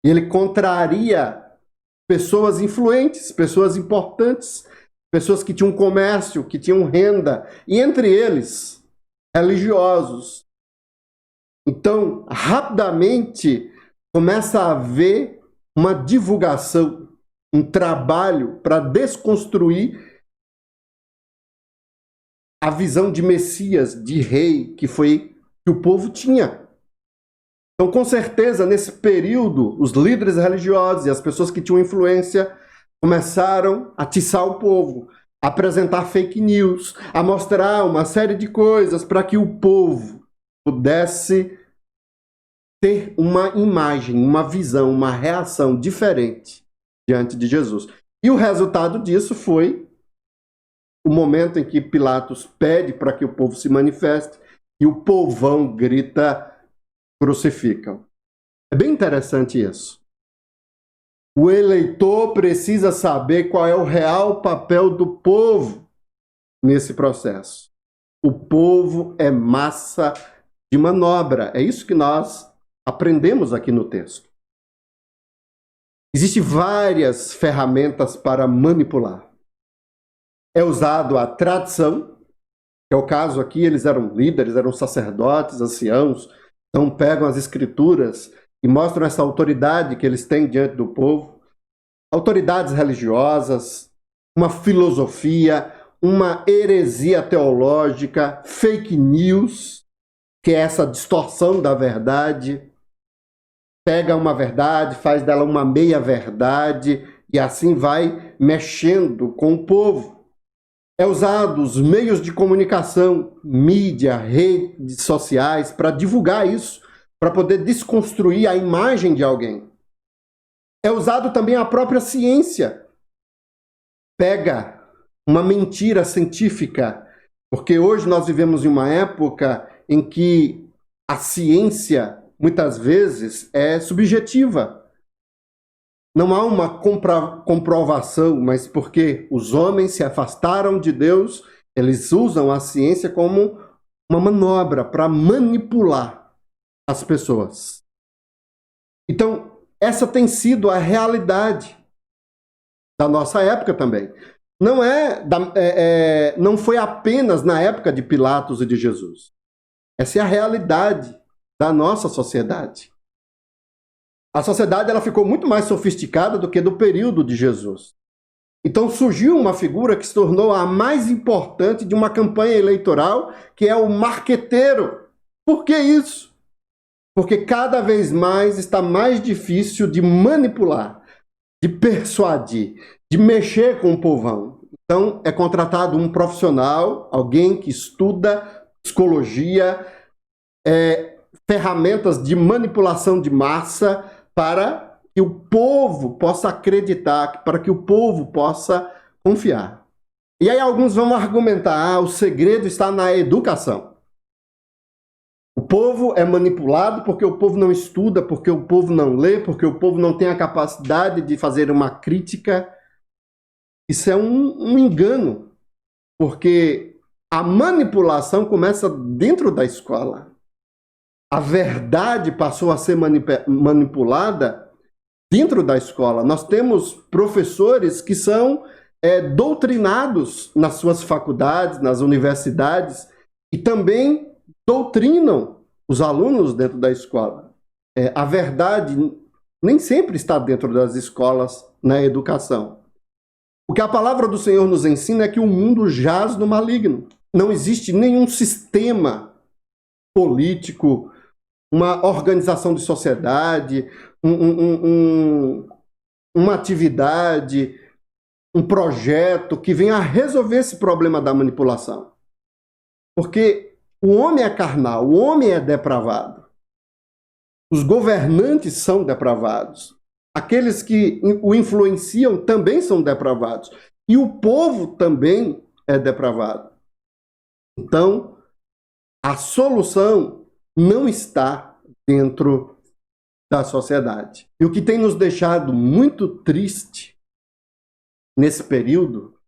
E ele contraria pessoas influentes, pessoas importantes, pessoas que tinham comércio, que tinham renda, e entre eles, religiosos. Então, rapidamente, começa a haver uma divulgação, um trabalho para desconstruir a visão de Messias, de rei, que o povo tinha. Então, com certeza, nesse período, os líderes religiosos e as pessoas que tinham influência começaram a atiçar o povo, a apresentar fake news, a mostrar uma série de coisas para que o povo pudesse ter uma imagem, uma visão, uma reação diferente diante de Jesus. E o resultado disso foi o momento em que Pilatos pede para que o povo se manifeste e o povão grita: crucificam. É bem interessante isso. O eleitor precisa saber qual é o real papel do povo nesse processo. O povo é massa de manobra. É isso que nós aprendemos aqui no texto. Existem várias ferramentas para manipular. É usado a tradição, que é o caso aqui, eles eram líderes, eram sacerdotes, anciãos, então pegam as escrituras e mostram essa autoridade que eles têm diante do povo. Autoridades religiosas, uma filosofia, uma heresia teológica, fake news, que é essa distorção da verdade. Pega uma verdade, faz dela uma meia-verdade e assim vai mexendo com o povo. É usado os meios de comunicação, mídia, redes sociais, para divulgar isso, para poder desconstruir a imagem de alguém. É usado também a própria ciência. Pega uma mentira científica, porque hoje nós vivemos em uma época em que a ciência, muitas vezes, é subjetiva. Não há uma comprovação, mas porque os homens se afastaram de Deus, eles usam a ciência como uma manobra para manipular as pessoas. Então, essa tem sido a realidade da nossa época também. Não foi apenas na época de Pilatos e de Jesus. Essa é a realidade da nossa sociedade. A sociedade ela ficou muito mais sofisticada do que do período de Jesus. Então surgiu uma figura que se tornou a mais importante de uma campanha eleitoral, que é o marqueteiro. Por que isso? Porque cada vez mais está mais difícil de manipular, de persuadir, de mexer com o povão. Então é contratado um profissional, alguém que estuda psicologia, ferramentas de manipulação de massa para que o povo possa acreditar, para que o povo possa confiar. E aí alguns vão argumentar, o segredo está na educação. O povo é manipulado porque o povo não estuda, porque o povo não lê, porque o povo não tem a capacidade de fazer uma crítica. Isso é um engano, porque a manipulação começa dentro da escola. A verdade passou a ser manipulada dentro da escola. Nós temos professores que são doutrinados nas suas faculdades, nas universidades, e também doutrinam os alunos dentro da escola. A verdade nem sempre está dentro das escolas, na educação. O que a palavra do Senhor nos ensina é que o mundo jaz no maligno. Não existe nenhum sistema político, uma organização de sociedade, uma atividade, um projeto que venha a resolver esse problema da manipulação. Porque o homem é carnal, o homem é depravado. Os governantes são depravados. Aqueles que o influenciam também são depravados. E o povo também é depravado. Então, a solução não está dentro da sociedade. E o que tem nos deixado muito triste nesse período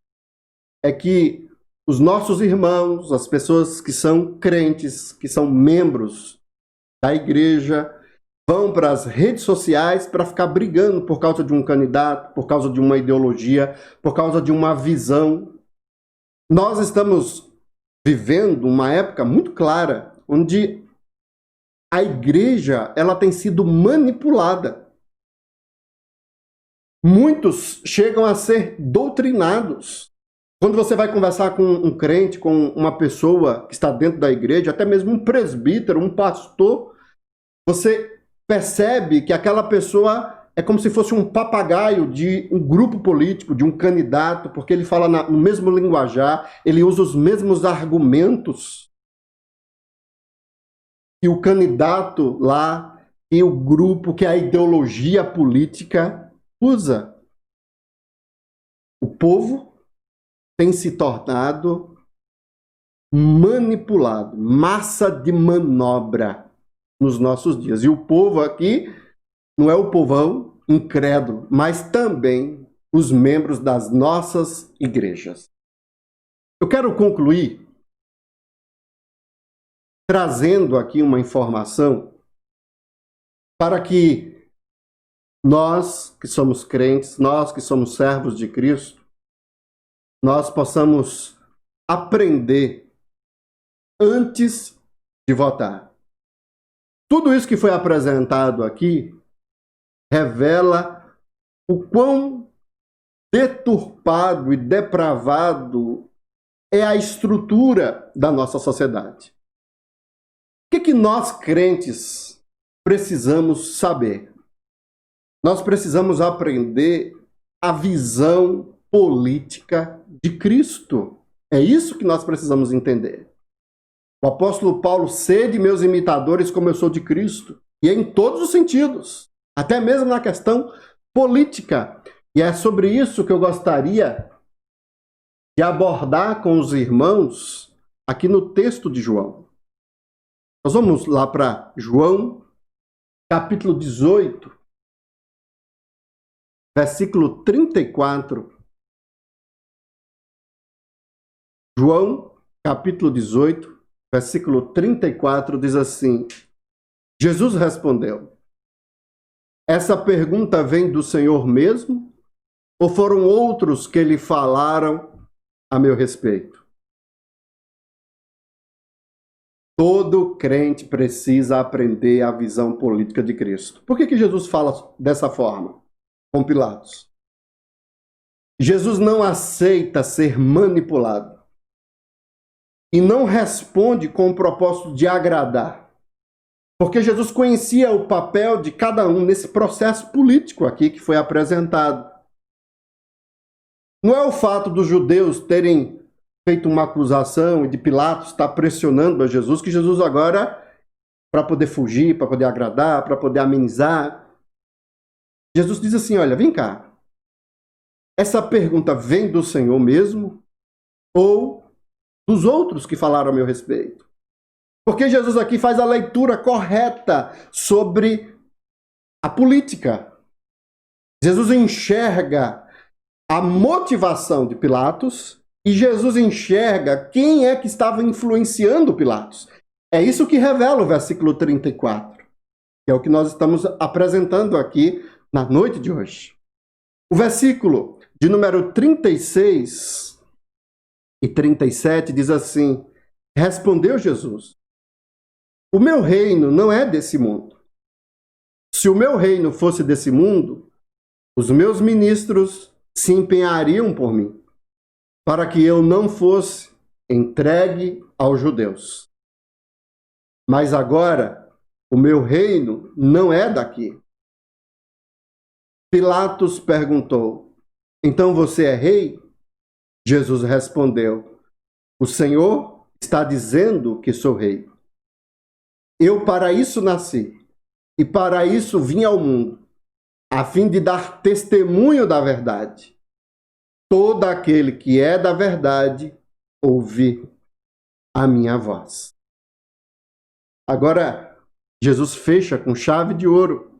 é que os nossos irmãos, as pessoas que são crentes, que são membros da igreja, vão para as redes sociais para ficar brigando por causa de um candidato, por causa de uma ideologia, por causa de uma visão. Nós estamos vivendo uma época muito clara, onde a igreja ela tem sido manipulada. Muitos chegam a ser doutrinados. Quando você vai conversar com um crente, com uma pessoa que está dentro da igreja, até mesmo um presbítero, um pastor, você percebe que aquela pessoa é como se fosse um papagaio de um grupo político, de um candidato, porque ele fala no mesmo linguajar, ele usa os mesmos argumentos que o candidato lá, que o grupo, que a ideologia política usa. O povo tem se tornado manipulado, massa de manobra nos nossos dias. E o povo aqui não é o povão incrédulo, mas também os membros das nossas igrejas. Eu quero concluir trazendo aqui uma informação para que nós que somos crentes, nós que somos servos de Cristo, nós possamos aprender antes de votar. Tudo isso que foi apresentado aqui revela o quão deturpado e depravado é a estrutura da nossa sociedade. O que nós, crentes, precisamos saber? Nós precisamos aprender a visão política de Cristo. É isso que nós precisamos entender. O apóstolo Paulo: sede meus imitadores como eu sou de Cristo. E é em todos os sentidos, até mesmo na questão política. E é sobre isso que eu gostaria de abordar com os irmãos aqui no texto de João. Nós vamos lá para João, capítulo 18, versículo 34. João, capítulo 18, versículo 34, diz assim: Jesus respondeu: essa pergunta vem do Senhor mesmo? Ou foram outros que lhe falaram a meu respeito? Todo crente precisa aprender a visão política de Cristo. Por que Jesus fala dessa forma com Pilatos? Jesus não aceita ser manipulado e não responde com o propósito de agradar, porque Jesus conhecia o papel de cada um nesse processo político aqui que foi apresentado. Não é o fato dos judeus terem feito uma acusação e de Pilatos estar pressionando a Jesus, que Jesus agora, para poder fugir, para poder agradar, para poder amenizar, Jesus diz assim: olha, vem cá, essa pergunta vem do Senhor mesmo ou dos outros que falaram a meu respeito? Porque Jesus aqui faz a leitura correta sobre a política. Jesus enxerga a motivação de Pilatos e Jesus enxerga quem é que estava influenciando Pilatos. É isso que revela o versículo 34, que é o que nós estamos apresentando aqui na noite de hoje. O versículo de número 36 e 37 diz assim: respondeu Jesus: o meu reino não é desse mundo. Se o meu reino fosse desse mundo, os meus ministros se empenhariam por mim, para que eu não fosse entregue aos judeus. Mas agora, o meu reino não é daqui. Pilatos perguntou: então você é rei? Jesus respondeu: o Senhor está dizendo que sou rei. Eu para isso nasci, e para isso vim ao mundo, a fim de dar testemunho da verdade. Todo aquele que é da verdade ouve a minha voz. Agora, Jesus fecha com chave de ouro.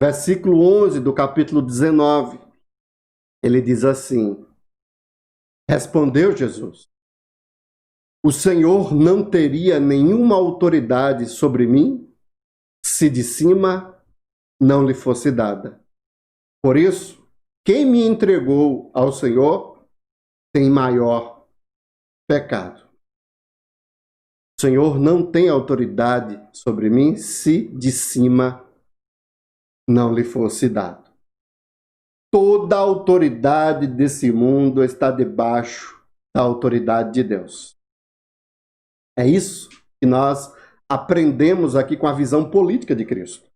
Versículo 11 do capítulo 19. Ele diz assim: respondeu Jesus: o Senhor não teria nenhuma autoridade sobre mim se de cima não lhe fosse dada. Por isso, quem me entregou ao Senhor tem maior pecado. O Senhor não tem autoridade sobre mim se de cima não lhe fosse dado. Toda a autoridade desse mundo está debaixo da autoridade de Deus. É isso que nós aprendemos aqui com a visão política de Cristo.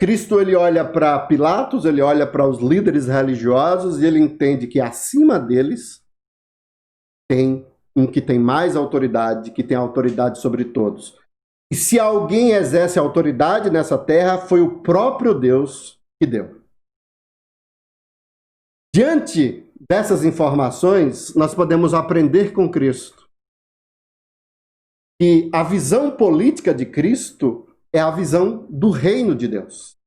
Cristo, ele olha para Pilatos, ele olha para os líderes religiosos e ele entende que acima deles tem um que tem mais autoridade, que tem autoridade sobre todos. E se alguém exerce autoridade nessa terra, foi o próprio Deus que deu. Diante dessas informações, nós podemos aprender com Cristo que a visão política de Cristo é a visão do reino de Deus.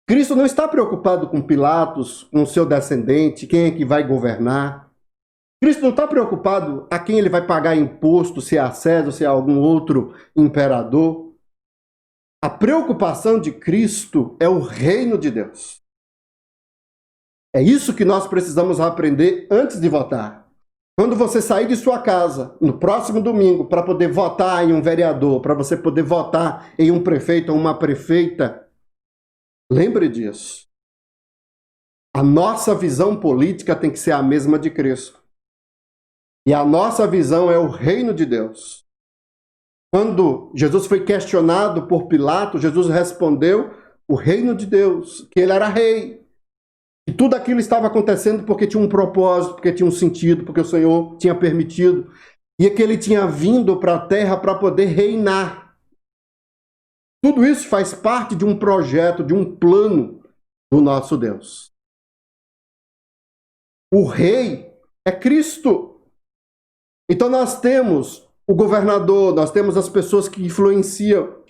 Cristo não está preocupado com Pilatos, com o seu descendente, quem é que vai governar. Cristo não está preocupado a quem ele vai pagar imposto, se é a César, se é algum outro imperador. A preocupação de Cristo é o reino de Deus. É isso que nós precisamos aprender antes de votar. Quando você sair de sua casa, no próximo domingo, para poder votar em um vereador, para você poder votar em um prefeito ou uma prefeita, lembre disso. A nossa visão política tem que ser a mesma de Cristo. E a nossa visão é o reino de Deus. Quando Jesus foi questionado por Pilatos, Jesus respondeu o reino de Deus, que ele era rei. E tudo aquilo estava acontecendo porque tinha um propósito, porque tinha um sentido, porque o Senhor tinha permitido. E que ele tinha vindo para a terra para poder reinar. Tudo isso faz parte de um projeto, de um plano do nosso Deus. O rei é Cristo. Então nós temos o governador, nós temos as pessoas que influenciam,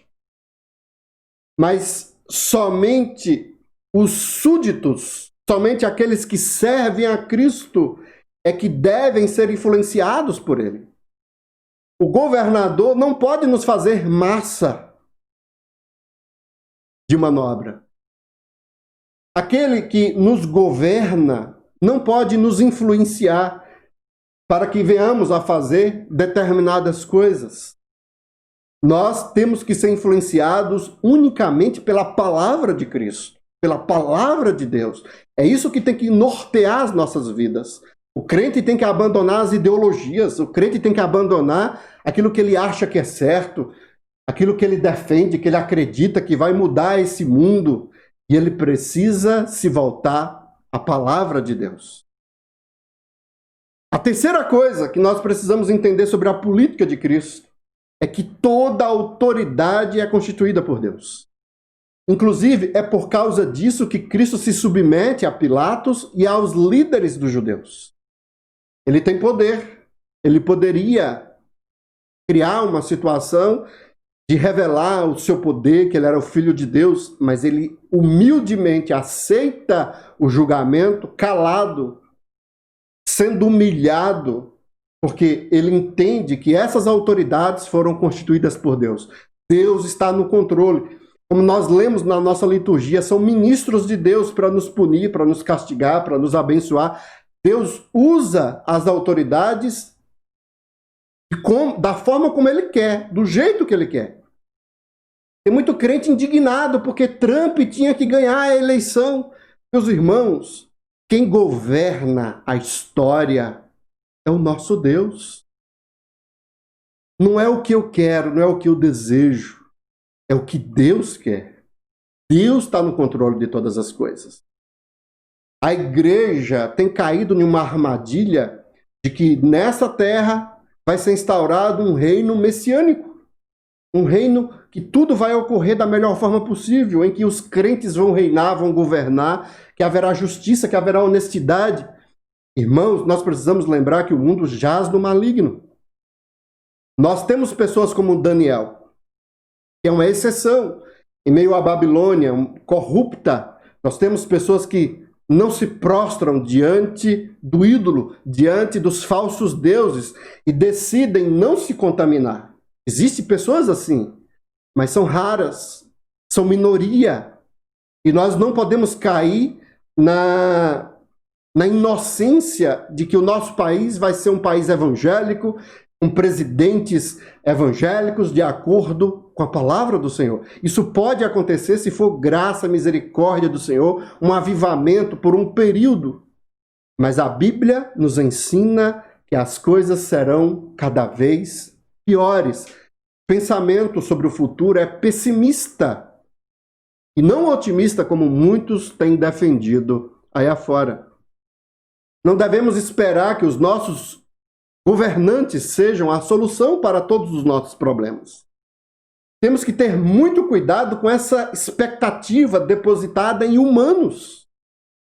mas somente os súditos, somente aqueles que servem a Cristo é que devem ser influenciados por ele. O governador não pode nos fazer massa de manobra. Aquele que nos governa não pode nos influenciar para que venhamos a fazer determinadas coisas. Nós temos que ser influenciados unicamente pela palavra de Cristo, pela palavra de Deus. É isso que tem que nortear as nossas vidas. O crente tem que abandonar as ideologias, o crente tem que abandonar aquilo que ele acha que é certo, aquilo que ele defende, que ele acredita que vai mudar esse mundo. E ele precisa se voltar à palavra de Deus. A terceira coisa que nós precisamos entender sobre a política de Cristo é que toda autoridade é constituída por Deus. Inclusive, é por causa disso que Cristo se submete a Pilatos e aos líderes dos judeus. Ele tem poder. Ele poderia criar uma situação de revelar o seu poder, que ele era o Filho de Deus, mas ele humildemente aceita o julgamento, calado, sendo humilhado, porque ele entende que essas autoridades foram constituídas por Deus. Deus está no controle. Como nós lemos na nossa liturgia, são ministros de Deus para nos punir, para nos castigar, para nos abençoar. Deus usa as autoridades da forma como ele quer, do jeito que ele quer. Tem muito crente indignado porque Trump tinha que ganhar a eleição. Meus irmãos, quem governa a história é o nosso Deus. Não é o que eu quero, não é o que eu desejo. É o que Deus quer. Deus está no controle de todas as coisas. A igreja tem caído numa armadilha de que nessa terra vai ser instaurado um reino messiânico. Um reino que tudo vai ocorrer da melhor forma possível, em que os crentes vão reinar, vão governar, que haverá justiça, que haverá honestidade. Irmãos, nós precisamos lembrar que o mundo jaz no maligno. Nós temos pessoas como Daniel, que é uma exceção. Em meio à Babilônia corrupta, nós temos pessoas que não se prostram diante do ídolo, diante dos falsos deuses e decidem não se contaminar. Existem pessoas assim, mas são raras, são minoria. E nós não podemos cair na inocência de que o nosso país vai ser um país evangélico, com presidentes evangélicos de acordo com a palavra do Senhor. Isso pode acontecer se for graça, misericórdia do Senhor, um avivamento por um período. Mas a Bíblia nos ensina que as coisas serão cada vez piores. O pensamento sobre o futuro é pessimista e não otimista como muitos têm defendido aí afora. Não devemos esperar que os nossos governantes sejam a solução para todos os nossos problemas. Temos que ter muito cuidado com essa expectativa depositada em humanos.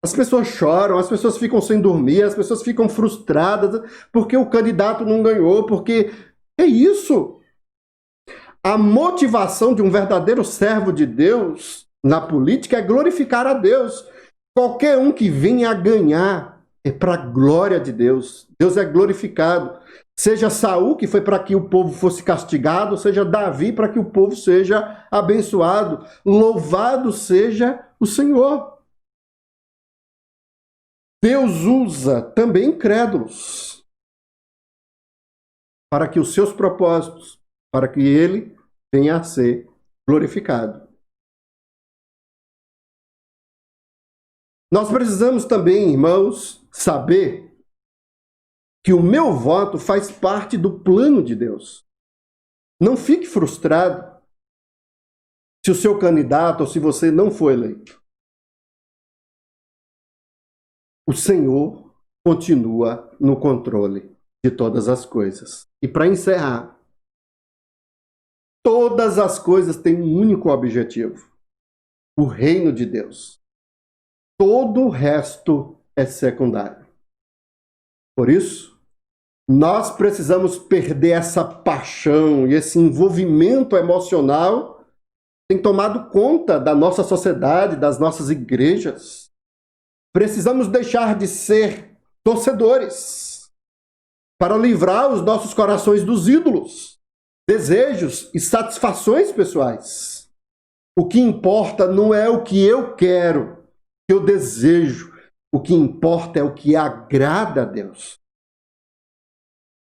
As pessoas choram, as pessoas ficam sem dormir, as pessoas ficam frustradas porque o candidato não ganhou, porque é isso. A motivação de um verdadeiro servo de Deus na política é glorificar a Deus. Qualquer um que venha a ganhar é para a glória de Deus. Deus é glorificado. Seja Saul, que foi para que o povo fosse castigado, seja Davi, para que o povo seja abençoado. Louvado seja o Senhor. Deus usa também incrédulos para que os seus propósitos, para que ele venha a ser glorificado. Nós precisamos também, irmãos, saber que o meu voto faz parte do plano de Deus. Não fique frustrado se o seu candidato ou se você não for eleito. O Senhor continua no controle de todas as coisas. E para encerrar, todas as coisas têm um único objetivo: o reino de Deus. Todo o resto é secundário. Por isso, nós precisamos perder essa paixão e esse envolvimento emocional que tem tomado conta da nossa sociedade, das nossas igrejas. Precisamos deixar de ser torcedores para livrar os nossos corações dos ídolos, desejos e satisfações pessoais. O que importa não é o que eu quero, o que eu desejo. O que importa é o que agrada a Deus.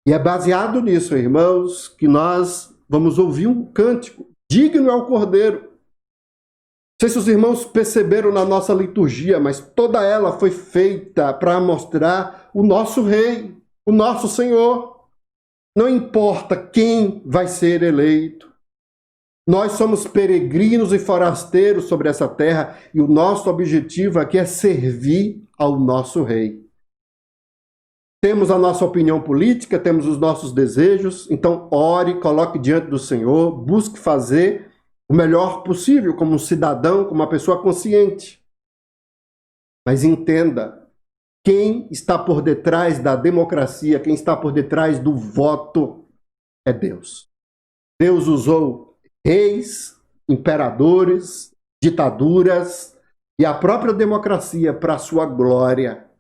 E é baseado nisso, irmãos, que nós vamos ouvir um cântico. Digno é o Cordeiro. Não sei se os irmãos perceberam na nossa liturgia, mas toda ela foi feita para mostrar o nosso Rei, o nosso Senhor. Não importa quem vai ser eleito. Nós somos peregrinos e forasteiros sobre essa terra e o nosso objetivo aqui é servir ao nosso Rei. Temos a nossa opinião política, temos os nossos desejos, então ore, coloque diante do Senhor, busque fazer o melhor possível como um cidadão, como uma pessoa consciente. Mas entenda, quem está por detrás da democracia, quem está por detrás do voto é Deus. Deus usou reis, imperadores, ditaduras e a própria democracia para a sua glória.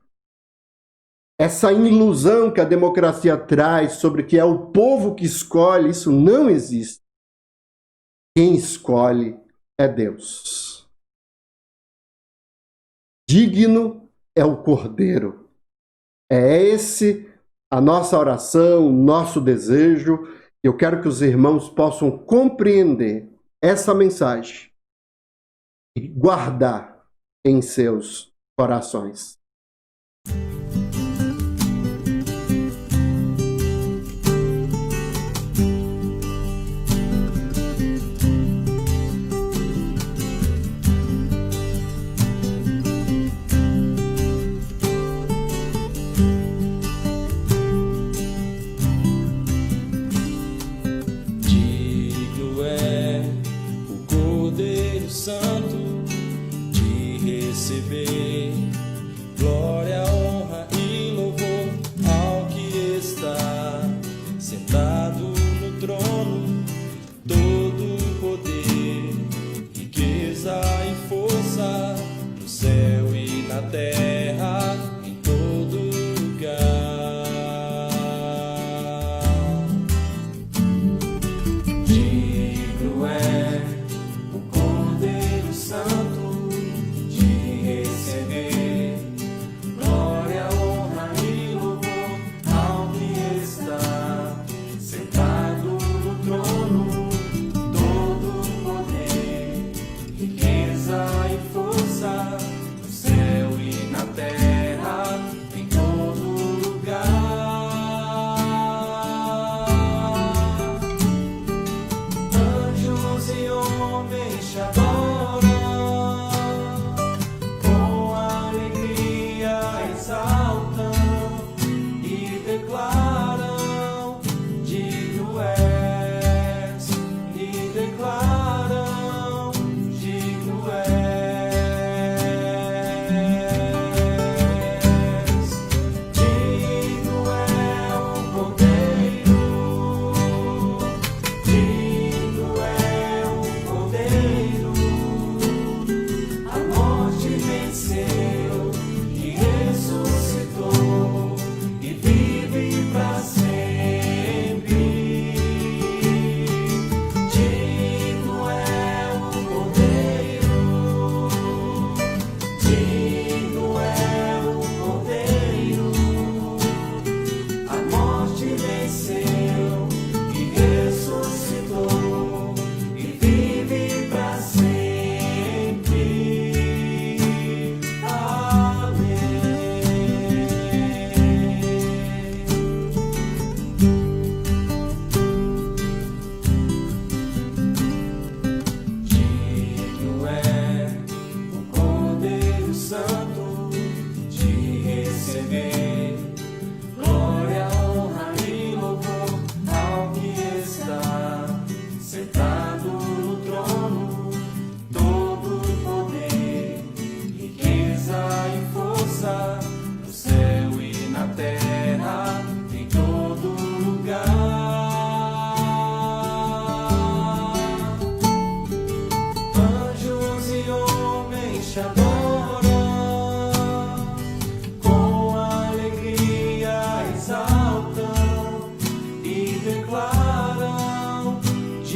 Essa ilusão que a democracia traz sobre que é o povo que escolhe, isso não existe. Quem escolhe é Deus. Digno é o Cordeiro. É esse a nossa oração, o nosso desejo. Eu quero que os irmãos possam compreender essa mensagem e guardar em seus corações.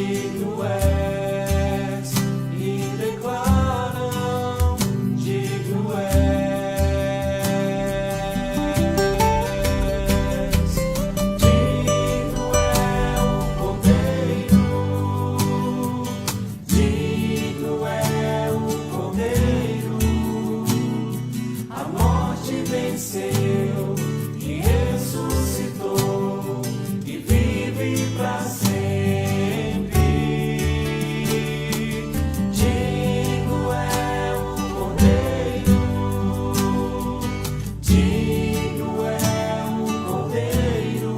digno és, e declaram, digno és. Digno é o Cordeiro, digno é o Cordeiro, a morte venceu e ressuscitou e vive para sempre. Digno é o Cordeiro, digno é o Cordeiro,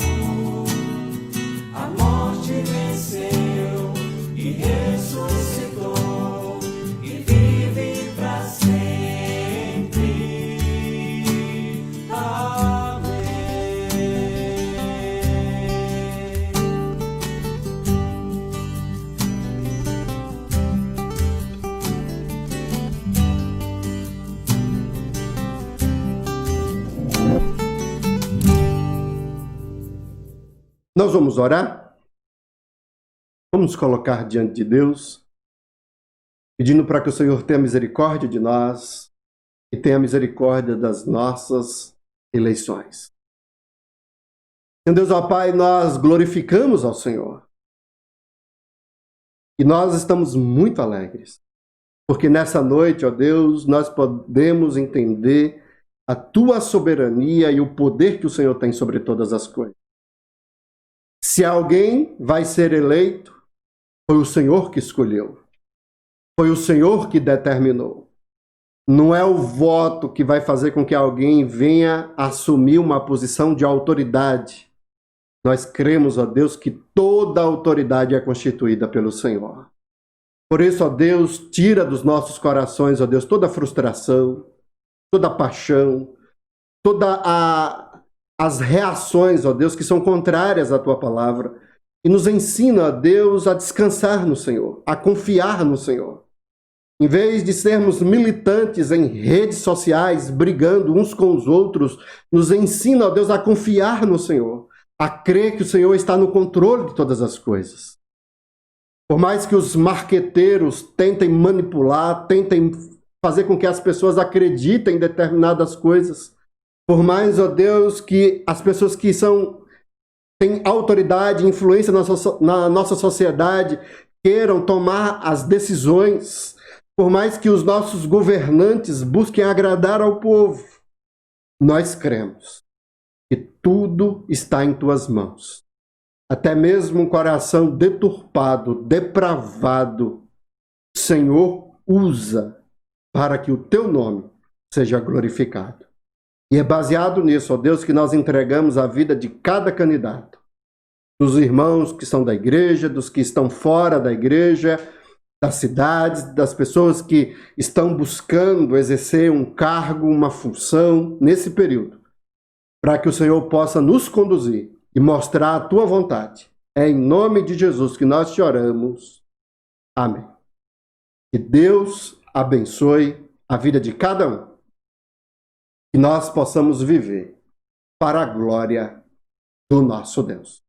a morte venceu e ressuscitou e vive para sempre. Amém. Nós vamos orar? Vamos nos colocar diante de Deus, pedindo para que o Senhor tenha misericórdia de nós e tenha misericórdia das nossas eleições. Meu Deus, ó Pai, nós glorificamos ao Senhor. E nós estamos muito alegres, porque nessa noite, ó Deus, nós podemos entender a Tua soberania e o poder que o Senhor tem sobre todas as coisas. Se alguém vai ser eleito, foi o Senhor que escolheu. Foi o Senhor que determinou. Não é o voto que vai fazer com que alguém venha assumir uma posição de autoridade. Nós cremos, ó Deus, que toda autoridade é constituída pelo Senhor. Por isso, ó Deus, tira dos nossos corações, ó Deus, toda frustração, toda paixão, as reações, ó Deus, que são contrárias à Tua palavra. E nos ensina, ó Deus, a descansar no Senhor, a confiar no Senhor. Em vez de sermos militantes em redes sociais, brigando uns com os outros, nos ensina, ó Deus, a confiar no Senhor, a crer que o Senhor está no controle de todas as coisas. Por mais que os marqueteiros tentem manipular, tentem fazer com que as pessoas acreditem em determinadas coisas, por mais, ó Deus, que as pessoas que têm autoridade e influência na nossa sociedade queiram tomar as decisões, por mais que os nossos governantes busquem agradar ao povo, nós cremos que tudo está em Tuas mãos. Até mesmo um coração deturpado, depravado, o Senhor usa para que o Teu nome seja glorificado. E é baseado nisso, ó Deus, que nós entregamos a vida de cada candidato, dos irmãos que são da igreja, dos que estão fora da igreja, das cidades, das pessoas que estão buscando exercer um cargo, uma função nesse período, para que o Senhor possa nos conduzir e mostrar a Tua vontade. É em nome de Jesus que nós te oramos. Amém. Que Deus abençoe a vida de cada um. Que nós possamos viver para a glória do nosso Deus.